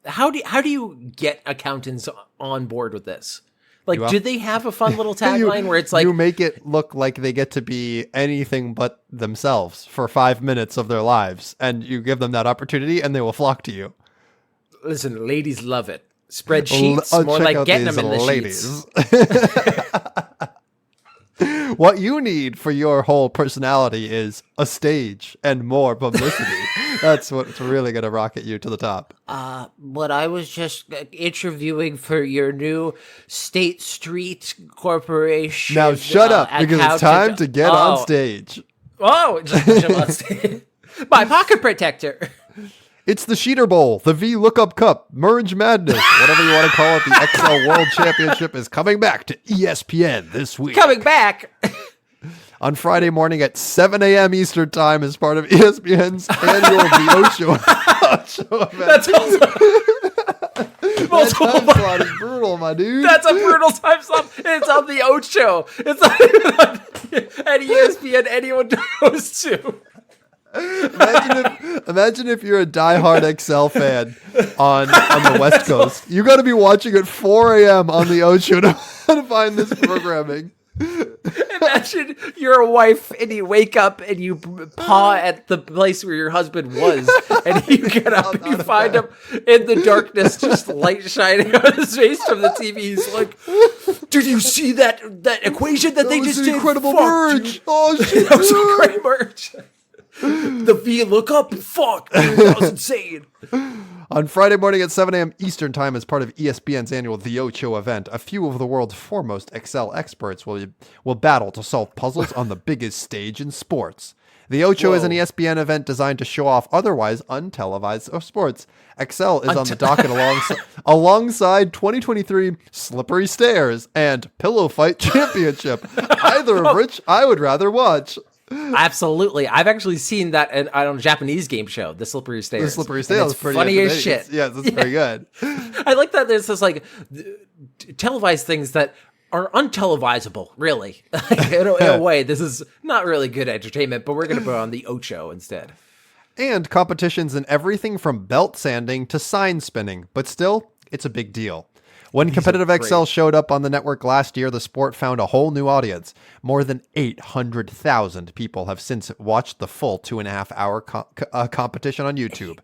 Speaker 2: how do you get accountants on board with this? Like, do they have a fun little tagline where it's like
Speaker 3: you make it look like they get to be anything but themselves for 5 minutes of their lives, and you give them that opportunity, and they will flock to you.
Speaker 2: Listen, ladies love it. Spreadsheets, more
Speaker 3: Check
Speaker 2: like
Speaker 3: out
Speaker 2: getting
Speaker 3: these
Speaker 2: them in the
Speaker 3: ladies.
Speaker 2: sheets.
Speaker 3: What you need for your whole personality is a stage and more publicity. That's what's really going to rocket you to the top.
Speaker 4: But I was just interviewing for your new State Street Corporation.
Speaker 3: Now shut up, because it's time to get on stage.
Speaker 2: Oh, just on stage. My pocket protector.
Speaker 3: It's the Sheeter Bowl, the VLOOKUP Cup, Merge Madness, whatever you want to call it. The Excel World Championship is coming back to ESPN this week.
Speaker 2: Coming back.
Speaker 3: On Friday morning at 7 a.m. Eastern Time as part of ESPN's annual Ocho event.
Speaker 2: That's also
Speaker 3: That time slot is brutal, my dude.
Speaker 2: That's a brutal time slot. It's on the Ocho. It's not even on any ESPN anyone goes to.
Speaker 3: Imagine if you're a diehard Excel fan on the West Coast. You got to be watching at 4 a.m. on the Ocho to find this programming.
Speaker 2: Imagine you're a wife and you wake up and you paw at the place where your husband was, and you get up and you find him in the darkness, just light shining on his face from the TV. He's like, "Did you see that equation that they just
Speaker 3: an
Speaker 2: did?
Speaker 3: incredible
Speaker 2: Fuck,
Speaker 3: merge.
Speaker 2: dude.
Speaker 3: Oh shit,
Speaker 2: That was a great merge. The VLOOKUP, fuck, dude, that was insane."
Speaker 3: On Friday morning at 7 a.m. Eastern Time as part of ESPN's annual The Ocho event, a few of the world's foremost Excel experts will battle to solve puzzles on the biggest stage in sports. The Ocho is an ESPN event designed to show off otherwise untelevised sports. Excel is on the docket alongside 2023 Slippery Stairs and Pillow Fight Championship, either of which I would rather watch.
Speaker 2: Absolutely. I've actually seen that on a Japanese game show, The Slippery Stairs.
Speaker 3: The Slippery Stairs is pretty
Speaker 2: funny as
Speaker 3: entertaining.
Speaker 2: shit.
Speaker 3: Yes, it's very good.
Speaker 2: I like that there's this like televised things that are untelevisable, really. in a way, this is not really good entertainment, but we're going to put on the Ocho instead.
Speaker 3: And competitions in everything from belt sanding to sign spinning, but still, it's a big deal. When competitive Excel showed up on the network last year, the sport found a whole new audience. More than 800,000 people have since watched the full 2.5-hour competition on YouTube.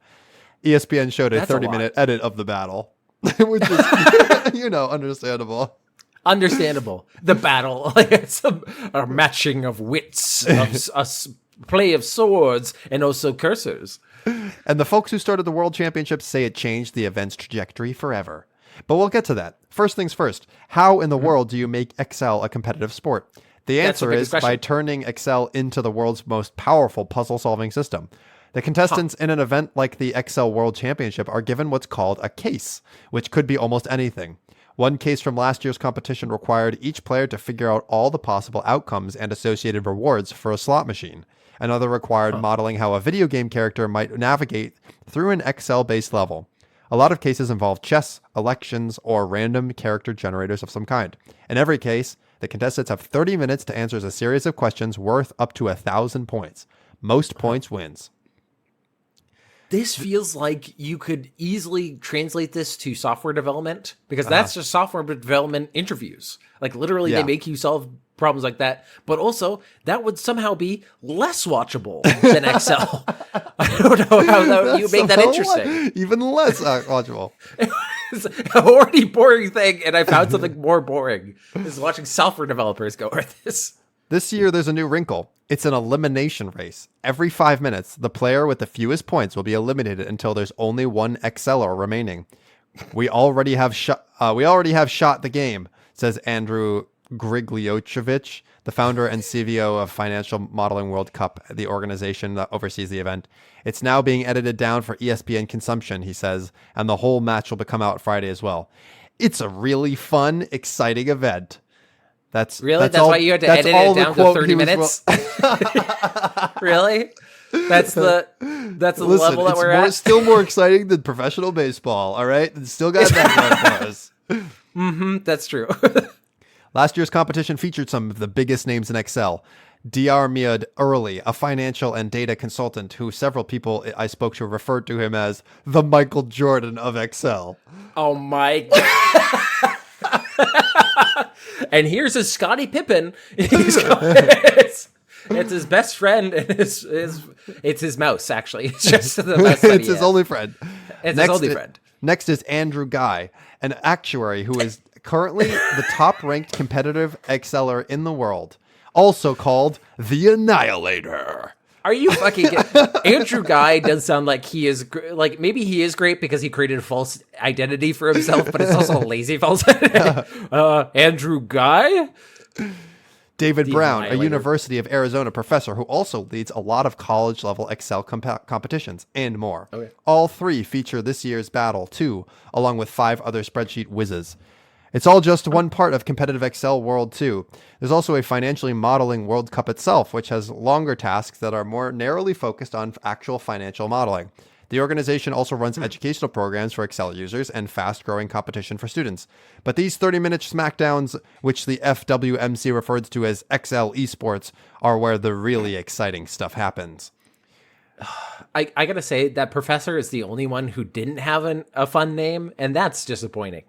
Speaker 3: ESPN showed a 30-minute edit of the battle, which is, understandable.
Speaker 2: Understandable. The battle, like it's a matching of wits, a play of swords, and also cursors.
Speaker 3: And the folks who started the World Championships say it changed the event's trajectory forever. But we'll get to that. First things first, how in the world do you make Excel a competitive sport? The answer is by turning Excel into the world's most powerful puzzle-solving system. The contestants in an event like the Excel World Championship are given what's called a case, which could be almost anything. One case from last year's competition required each player to figure out all the possible outcomes and associated rewards for a slot machine. Another required modeling how a video game character might navigate through an Excel-based level. A lot of cases involve chess, elections, or random character generators of some kind. In every case, the contestants have 30 minutes to answer a series of questions worth up to 1,000 points. Most points wins.
Speaker 2: This feels like you could easily translate this to software development, because that's just software development interviews. Like literally they make you solve problems like that, but also that would somehow be less watchable than Excel. I don't know how you make that interesting.
Speaker 3: Even less watchable.
Speaker 2: It's an already boring thing, and I found something more boring. Is watching software developers go over this.
Speaker 3: This year, there's a new wrinkle. It's an elimination race. Every 5 minutes, the player with the fewest points will be eliminated until there's only one Exceller remaining. We already have shot the game, says Andrew Grigliocevich, the founder and CVO of Financial Modeling World Cup, the organization that oversees the event. It's now being edited down for ESPN consumption, he says, and the whole match will come out Friday as well. It's a really fun, exciting event. That's
Speaker 2: why you had to edit it down to 30 minutes? Really? That's the level that we're at?
Speaker 3: It's still more exciting than professional baseball, all right? It's still got that going for us.
Speaker 2: Mm-hmm, that's true.
Speaker 3: Last year's competition featured some of the biggest names in Excel. Diarmuid Early, a financial and data consultant who several people I spoke to referred to him as the Michael Jordan of Excel.
Speaker 2: Oh my God. And here's his Scottie Pippen. It's his best friend, and it's his mouse, actually. It's just the mouse.
Speaker 3: It's his only friend.
Speaker 2: It's his only friend.
Speaker 3: Next is Andrew Guy, an actuary who is currently the top-ranked competitive Exceller in the world, also called the Annihilator.
Speaker 2: Are you fucking Andrew Guy does sound like he is like, maybe he is great because he created a false identity for himself, but it's also a lazy false identity. Andrew Guy?
Speaker 3: David Brown, a University of Arizona professor who also leads a lot of college-level Excel competitions and more. Okay. All three feature this year's battle, too, along with 5 other spreadsheet whizzes. It's all just one part of competitive Excel World 2. There's also a financially modeling World Cup itself, which has longer tasks that are more narrowly focused on actual financial modeling. The organization also runs educational programs for Excel users and fast-growing competition for students. But these 30-minute smackdowns, which the FWMC refers to as Excel esports, are where the really exciting stuff happens.
Speaker 2: I gotta say, that professor is the only one who didn't have a fun name, and that's disappointing.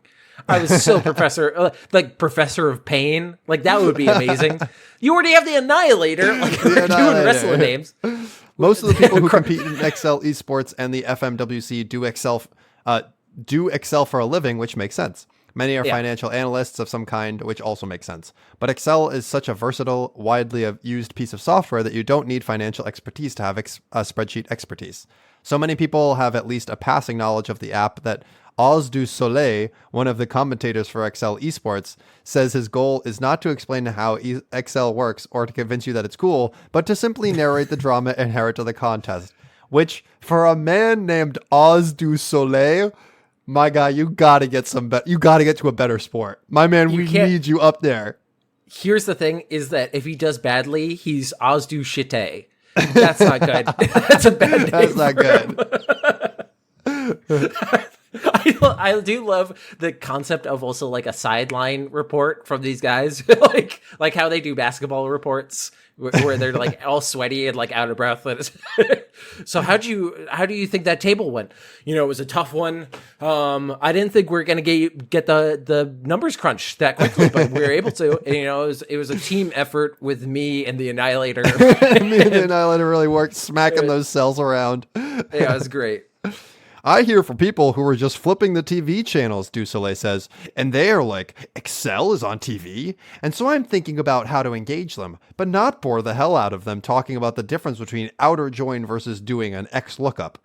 Speaker 2: I was so Professor of Pain. Like, that would be amazing. You already have the Annihilator. Like, we're doing wrestling names.
Speaker 3: Most of the people who compete in Excel esports and the FMWC do Excel for a living, which makes sense. Many are financial analysts of some kind, which also makes sense. But Excel is such a versatile, widely used piece of software that you don't need financial expertise to have spreadsheet expertise. So many people have at least a passing knowledge of the app that Oz du Soleil, one of the commentators for Excel esports, says his goal is not to explain how Excel works or to convince you that it's cool, but to simply narrate the drama inherent to the contest. Which, for a man named Oz du Soleil, my guy, you gotta get to a better sport. My man, we need you up there.
Speaker 2: Here's the thing: is that if he does badly, he's Oz du Shite. That's not good. That's a bad name.
Speaker 3: That's not good.
Speaker 2: I do love the concept of also like a sideline report from these guys, like how they do basketball reports where they're like all sweaty and like out of breath. So how do you think that table went? You know, it was a tough one. I didn't think we were gonna get the numbers crunched that quickly, but we were able to. And, you know, it was a team effort with me and the Annihilator.
Speaker 3: Me and the Annihilator really worked, smacking those cells around.
Speaker 2: Yeah, it was great.
Speaker 3: I hear from people who are just flipping the TV channels, Du Soleil says, and they are like, Excel is on TV? And so I'm thinking about how to engage them, but not bore the hell out of them talking about the difference between outer join versus doing an X lookup.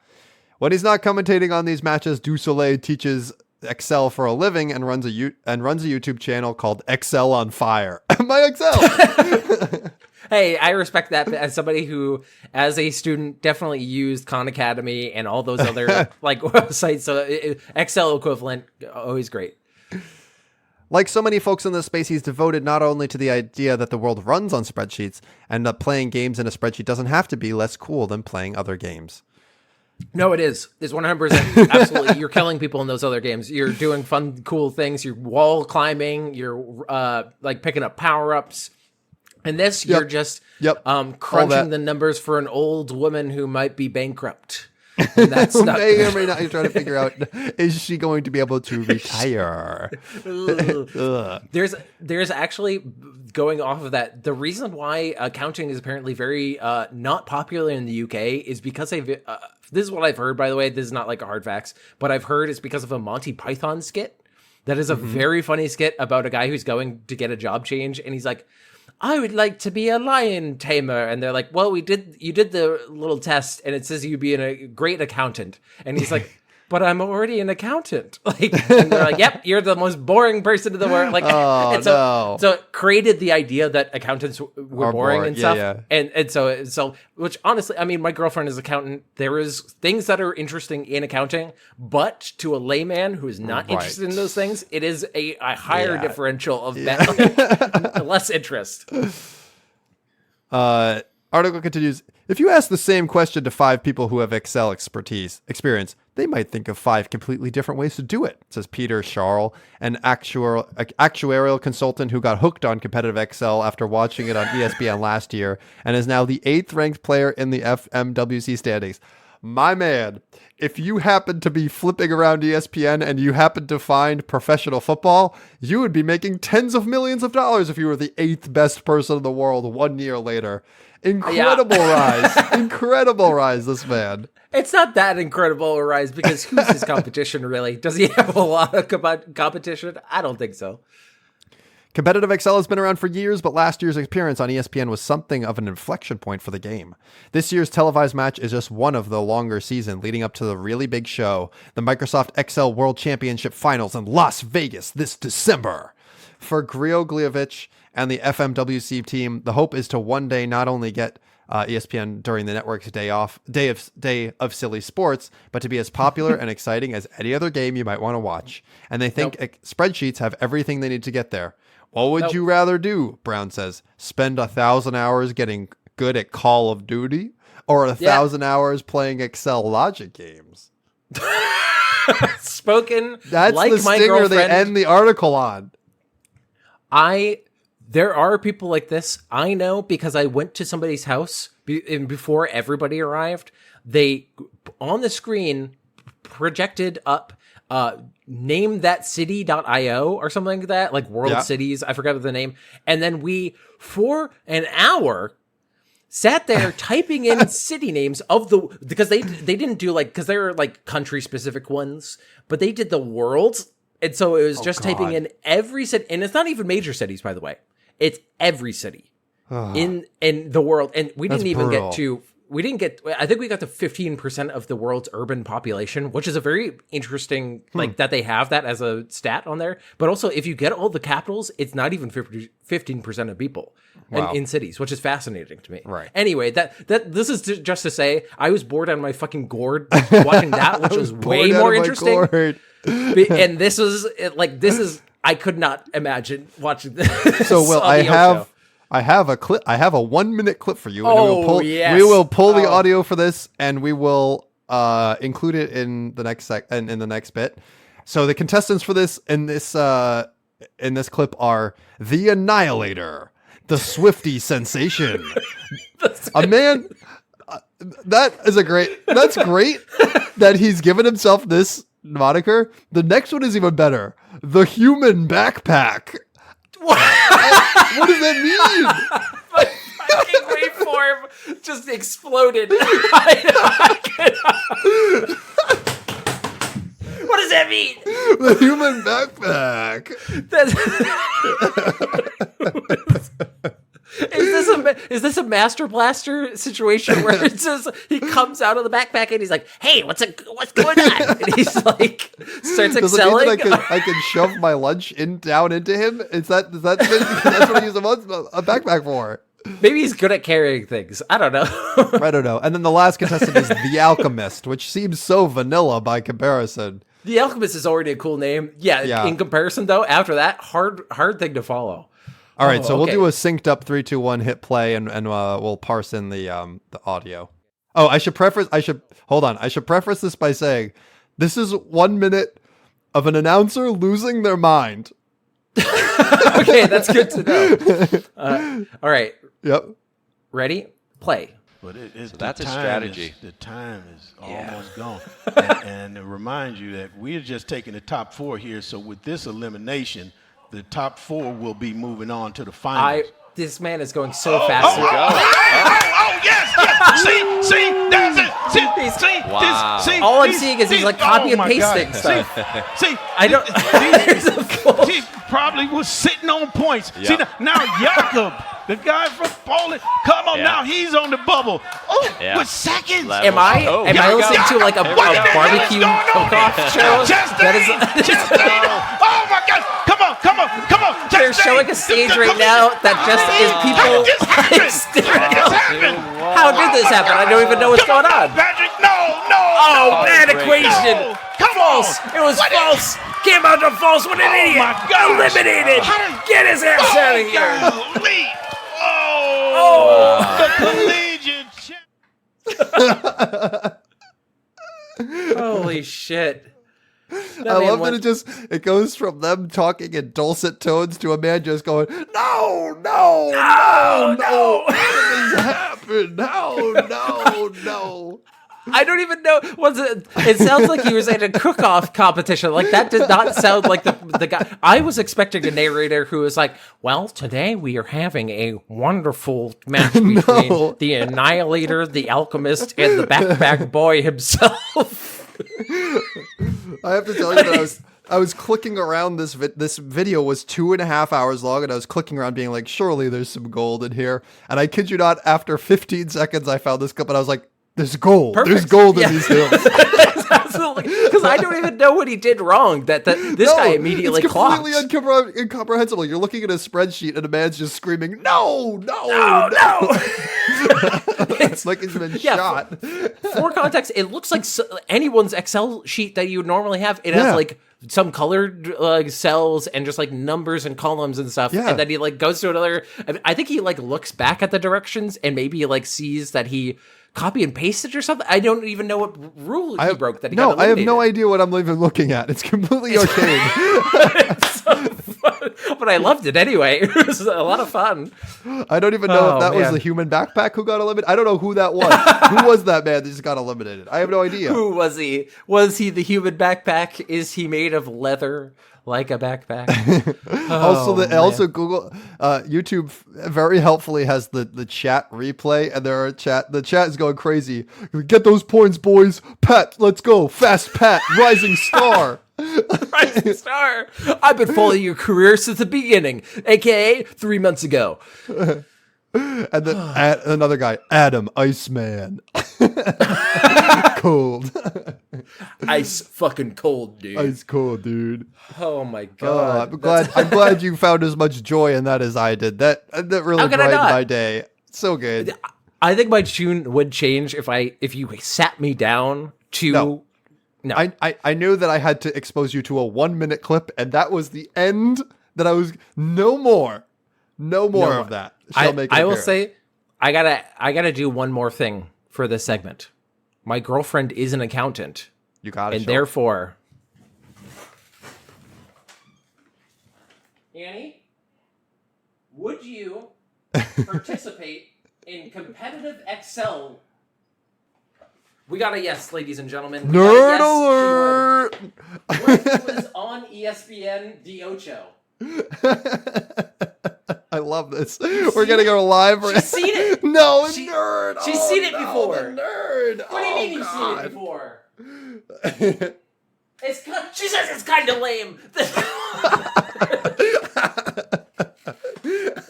Speaker 3: When he's not commentating on these matches, Du Soleil teaches Excel for a living and runs a YouTube channel called Excel on Fire. My Excel!
Speaker 2: Hey, I respect that as somebody who, as a student, definitely used Khan Academy and all those other like websites. So Excel equivalent, always great.
Speaker 3: Like so many folks in this space, he's devoted not only to the idea that the world runs on spreadsheets and that playing games in a spreadsheet doesn't have to be less cool than playing other games.
Speaker 2: No, it is. It's 100%. Absolutely. You're killing people in those other games. You're doing fun, cool things. You're wall climbing. You're like picking up power-ups. And this, you're just crunching the numbers for an old woman who might be bankrupt. And that's not
Speaker 3: may or may not. You're trying to figure out, is she going to be able to retire?
Speaker 2: There's actually, going off of that, the reason why accounting is apparently very not popular in the UK is because this is what I've heard, by the way. This is not like a hard facts, but I've heard it's because of a Monty Python skit. That is a very funny skit about a guy who's going to get a job change, and he's like, I would like to be a lion tamer. And they're like, well, you did the little test and it says you'd be a great accountant. And he's like, but I'm already an accountant. Like, and they're like, yep, you're the most boring person in the world. Like, and so it created the idea that accountants were boring and stuff.
Speaker 3: Yeah.
Speaker 2: And so, which honestly, I mean, my girlfriend is an accountant. There is things that are interesting in accounting, but to a layman who is not interested in those things, it is a higher differential of less interest.
Speaker 3: Article continues. If you ask the same question to 5 people who have Excel experience, they might think of 5 completely different ways to do it, says Peter Scharl, an actuarial consultant who got hooked on competitive Excel after watching it on ESPN last year and is now the 8th ranked player in the FMWC standings. My man, if you happen to be flipping around ESPN and you happen to find professional football, you would be making tens of millions of dollars if you were the 8th best person in the world 1 year later. Incredible rise. Incredible rise, this man.
Speaker 2: It's not that incredible a rise because who's his competition, really? Does he have a lot of competition? I don't think so.
Speaker 3: Competitive Excel has been around for years, but last year's appearance on ESPN was something of an inflection point for the game. This year's televised match is just one of the longer season leading up to the really big show, the Microsoft Excel World Championship Finals in Las Vegas this December. For Grigorievich and the FMWC team, the hope is to one day not only get ESPN during the network's day of silly sports, but to be as popular and exciting as any other game you might want to watch. And they think spreadsheets have everything they need to get there. What would you rather do, Brown says, spend 1,000 hours getting good at Call of Duty or 1,000 hours playing Excel logic games?
Speaker 2: Spoken
Speaker 3: That's
Speaker 2: like
Speaker 3: the
Speaker 2: my
Speaker 3: stinger
Speaker 2: girlfriend.
Speaker 3: they end the article on.
Speaker 2: There are people like this. I know because I went to somebody's house before everybody arrived. They, on the screen, projected up namethatcity.io or something like that, like World Cities. I forgot the name. And then we, for an hour, sat there typing in city names because they didn't do because they were like country specific ones, but they did the world. And so it was just typing in every city. And it's not even major cities, by the way. It's every city in the world. And we didn't even get to, I think we got to 15% of the world's urban population, which is a very interesting, that they have that as a stat on there. But also, if you get all the capitals, it's not even 15% of people in cities, which is fascinating to me.
Speaker 3: Right.
Speaker 2: Anyway, this is just to say, I was bored on my fucking gourd watching that, which was way more interesting. And this is, I could not imagine watching this.
Speaker 3: So, Will, I have a clip. I have a 1 minute clip for you. And we will pull the audio for this, and we will include it in the next in the next bit. So the contestants for this in this clip are the Annihilator, the Swifty Sensation, a man. That's great that he's given himself this moniker. The next one is even better. The Human Backpack. What does that mean?
Speaker 2: My fucking waveform just exploded. What does that mean?
Speaker 3: The Human Backpack.
Speaker 2: Is this a Master Blaster situation where it's just he comes out of the backpack and he's like, "Hey, what's going on?" And he's like starts excelling.
Speaker 3: Does it mean that I can shove my lunch down into him? That's what I use a backpack for.
Speaker 2: Maybe he's good at carrying things. I don't know.
Speaker 3: I don't know. And then the last contestant is the Alchemist, which seems so vanilla by comparison.
Speaker 2: The Alchemist is already a cool name. Yeah. In comparison, though, after that, hard thing to follow.
Speaker 3: All right, so we'll do a synced up 3, 2, 1 hit play, and we'll parse in the audio. Oh, I should preface this by saying this is 1 minute of an announcer losing their mind.
Speaker 2: Okay, that's good to know. All right.
Speaker 3: Yep.
Speaker 2: Ready? Play.
Speaker 5: But
Speaker 6: that's a strategy.
Speaker 5: The time is almost gone. And it reminds you that we're just taking the top 4 here. So with this elimination, the top 4 will be moving on to the finals.
Speaker 2: This man is going so fast.
Speaker 5: Yes. See, that's it. See,
Speaker 6: wow.
Speaker 2: All I'm seeing is he's like copy and pasting stuff.
Speaker 5: See,
Speaker 2: I don't.
Speaker 5: He probably was sitting on points. Yep. See, now Jakob The guy from Poland. Come on now, he's on the bubble. Oh,
Speaker 6: Yeah.
Speaker 5: with seconds.
Speaker 2: Am I listening to like a barbecue cook-off show?
Speaker 5: Chastain! Oh my God! Come on!
Speaker 2: They're showing a stage right now that just is people. How did this happen? I don't even know what's going on.
Speaker 5: Patrick, no!
Speaker 2: Oh, bad equation.
Speaker 5: No. Come
Speaker 2: False.
Speaker 5: on.
Speaker 2: It was false. Came out to false. What an idiot.
Speaker 5: my gosh.
Speaker 2: Eliminated. Get his ass out of here.
Speaker 5: Golly. Oh, the collegiate.
Speaker 2: Holy shit.
Speaker 3: I love that it goes from them talking in dulcet tones to a man just going, no. What has happened? No.
Speaker 2: I don't even know. It sounds like he was at a cook-off competition. Like, that did not sound like the guy. I was expecting a narrator who was like, well, today we are having a wonderful match between the Annihilator, the Alchemist, and the Backpack Boy himself.
Speaker 3: I have to tell you that I was clicking around this video was 2.5 hours long, and I was clicking around being like, surely there's some gold in here. And I kid you not, after 15 seconds, I found this clip, and I was like, there's gold.
Speaker 2: Perfect.
Speaker 3: There's gold in these hills.
Speaker 2: Absolutely. Because I don't even know what he did wrong. This guy immediately
Speaker 3: it's
Speaker 2: clocked.
Speaker 3: completely incomprehensible. You're looking at a spreadsheet, and a man's just screaming, no. It's like he's been shot.
Speaker 2: For context, it looks like anyone's Excel sheet that you would normally have. It has like some colored cells and just like numbers and columns and stuff.
Speaker 3: Yeah.
Speaker 2: And then he like goes to another. I think he like looks back at the directions and maybe like sees that he copy and pasted or something. I don't even know what rule he broke that he got
Speaker 3: I have
Speaker 2: eliminated.
Speaker 3: no idea what I'm even looking at. It's completely arcade.
Speaker 2: It's so fun. But I loved it anyway. It was a lot of fun.
Speaker 3: I don't even know if that was
Speaker 2: man.
Speaker 3: the human backpack who got eliminated. I don't know who that was. Who was that man that just got eliminated? I have no idea.
Speaker 2: Who was he? Was he the human backpack? Is he made of leather like a backpack?
Speaker 3: Also Google, YouTube very helpfully has the chat replay, and the chat is going crazy. Get those points, boys. Pat, let's go. Fast Pat, rising star.
Speaker 2: Rising star. I've been following your career since the beginning, aka 3 months ago.
Speaker 3: And then another guy, Adam, Iceman. Cold.
Speaker 2: Ice fucking cold, dude.
Speaker 3: Ice cold, dude.
Speaker 2: Oh my god.
Speaker 3: I'm glad you found as much joy in that as I did. That really brightened my day. So good.
Speaker 2: I think my tune would change if you sat me down to
Speaker 3: No.
Speaker 2: No.
Speaker 3: I knew that I had to expose you to a 1-minute clip, and that was the end. That I was no more of that.
Speaker 2: I will say, I gotta do one more thing for this segment. My girlfriend is an accountant.
Speaker 3: You got it.
Speaker 2: And therefore, Annie, would you participate in competitive Excel? We got a yes, ladies and gentlemen.
Speaker 3: Nerd alert!
Speaker 2: What was on ESPN the Ocho?
Speaker 3: I love this. We're gonna go live.
Speaker 2: She's seen it.
Speaker 3: No, nerd.
Speaker 2: She's seen it before.
Speaker 3: The nerd.
Speaker 2: What do you mean you've seen it before? She says it's kind of lame.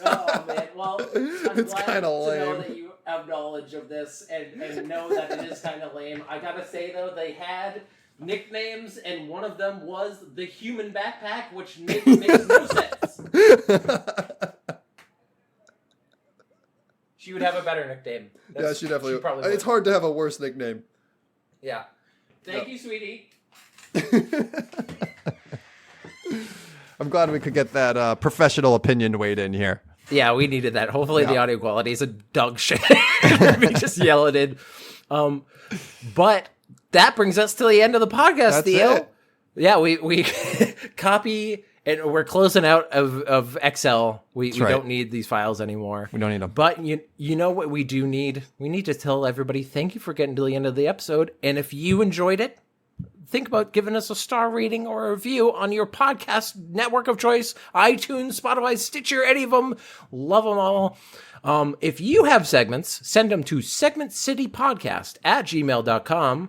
Speaker 2: Oh man, well, I'm
Speaker 3: It's
Speaker 2: glad
Speaker 3: kinda
Speaker 2: to
Speaker 3: lame.
Speaker 2: know that you have knowledge of this and know that it is kind of lame. I gotta say though, they had nicknames, and one of them was the human backpack, which makes no sense. She would have a better nickname.
Speaker 3: Yeah, she definitely.
Speaker 2: probably
Speaker 3: It's
Speaker 2: would.
Speaker 3: hard to have a worse nickname.
Speaker 2: Yeah. Thank you, sweetie.
Speaker 3: I'm glad we could get that professional opinion weighed in here.
Speaker 2: Yeah, we needed that. Hopefully the audio quality is a dog shit. We just yell it in. But that brings us to the end of the podcast,
Speaker 3: That's
Speaker 2: Theo.
Speaker 3: it.
Speaker 2: Yeah, we copy, and we're closing out of Excel. We
Speaker 3: right.
Speaker 2: don't need these files anymore.
Speaker 3: We don't need them.
Speaker 2: But you know what we do need? We need to tell everybody thank you for getting to the end of the episode. And if you enjoyed it, think about giving us a star rating or a review on your podcast network of choice, iTunes, Spotify, Stitcher, any of them. Love them all. If you have segments, send them to segmentcitypodcast@gmail.com.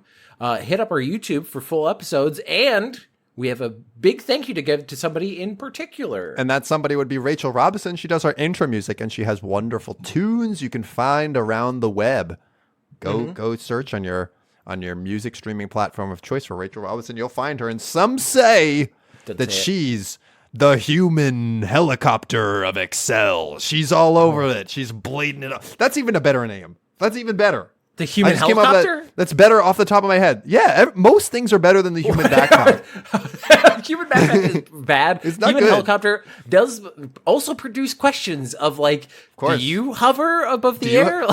Speaker 2: Hit up our YouTube for full episodes, and we have a big thank you to give to somebody in particular.
Speaker 3: And that somebody would be Rachel Robinson. She does our intro music, and she has wonderful tunes you can find around the web. Go search on your music streaming platform of choice for Rachel Robinson. You'll find her, and some say that she's the human helicopter of Excel. She's all over it. She's bleeding it up. That's even a better name. That's even better.
Speaker 2: The human helicopter?
Speaker 3: That's better off the top of my head. Yeah, most things are better than the human backpack.
Speaker 2: Human backpack is bad.
Speaker 3: It's not
Speaker 2: human
Speaker 3: good.
Speaker 2: Helicopter does also produce questions of like, do you hover above the air?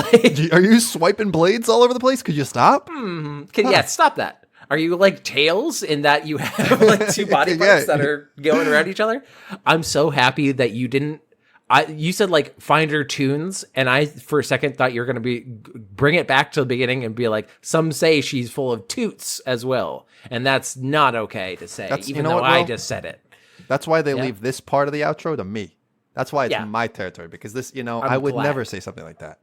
Speaker 3: Are you swiping blades all over the place? Could you stop?
Speaker 2: Yeah, stop that. Are you like Tails in that you have like two body parts that are going around each other? I'm so happy that you didn't. You said like find her tunes, and I for a second thought you were going to bring it back to the beginning and be like, some say she's full of toots as well, and that's not okay to say, even though I just said it.
Speaker 3: That's why they leave this part of the outro to me. That's why it's my territory, because this, I would never say something like that.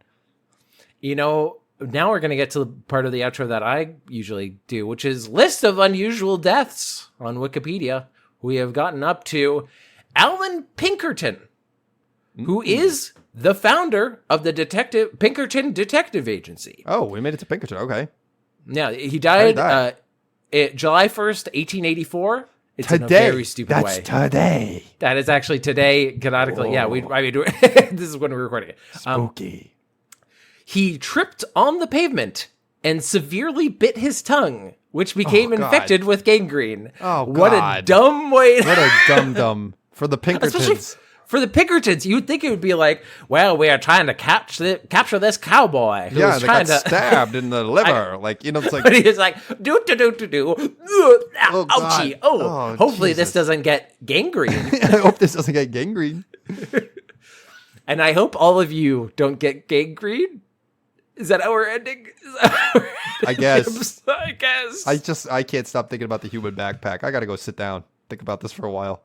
Speaker 2: Now we're going to get to the part of the outro that I usually do, which is list of unusual deaths on Wikipedia. We have gotten up to Alan Pinkerton, who is the founder of the Pinkerton Detective Agency.
Speaker 3: Oh, we made it to Pinkerton. Okay.
Speaker 2: Yeah, he died July 1st, 1884. It's
Speaker 3: today.
Speaker 2: In a very stupid way.
Speaker 3: That's today.
Speaker 2: That is actually today, canonically. Yeah, this is when we're recording it.
Speaker 3: Spooky.
Speaker 2: He tripped on the pavement and severely bit his tongue, which became infected with gangrene.
Speaker 3: Oh, God.
Speaker 2: What a dumb way.
Speaker 3: What a dum-dum for the Pinkertons.
Speaker 2: For the Pinkertons, you would think it would be like, well, we are trying to capture this cowboy. Who was
Speaker 3: they
Speaker 2: trying
Speaker 3: got stabbed in the liver. it's like...
Speaker 2: But he's like, do.
Speaker 3: Oh,
Speaker 2: ouchie. Oh, hopefully
Speaker 3: Jesus.
Speaker 2: this doesn't get gangrene.
Speaker 3: I hope this doesn't get gangrene.
Speaker 2: And I hope all of you don't get gangrene. Is that how we're ending?
Speaker 3: I guess.
Speaker 2: I guess.
Speaker 3: I can't stop thinking about the human backpack. I got to go sit down. Think about this for a while.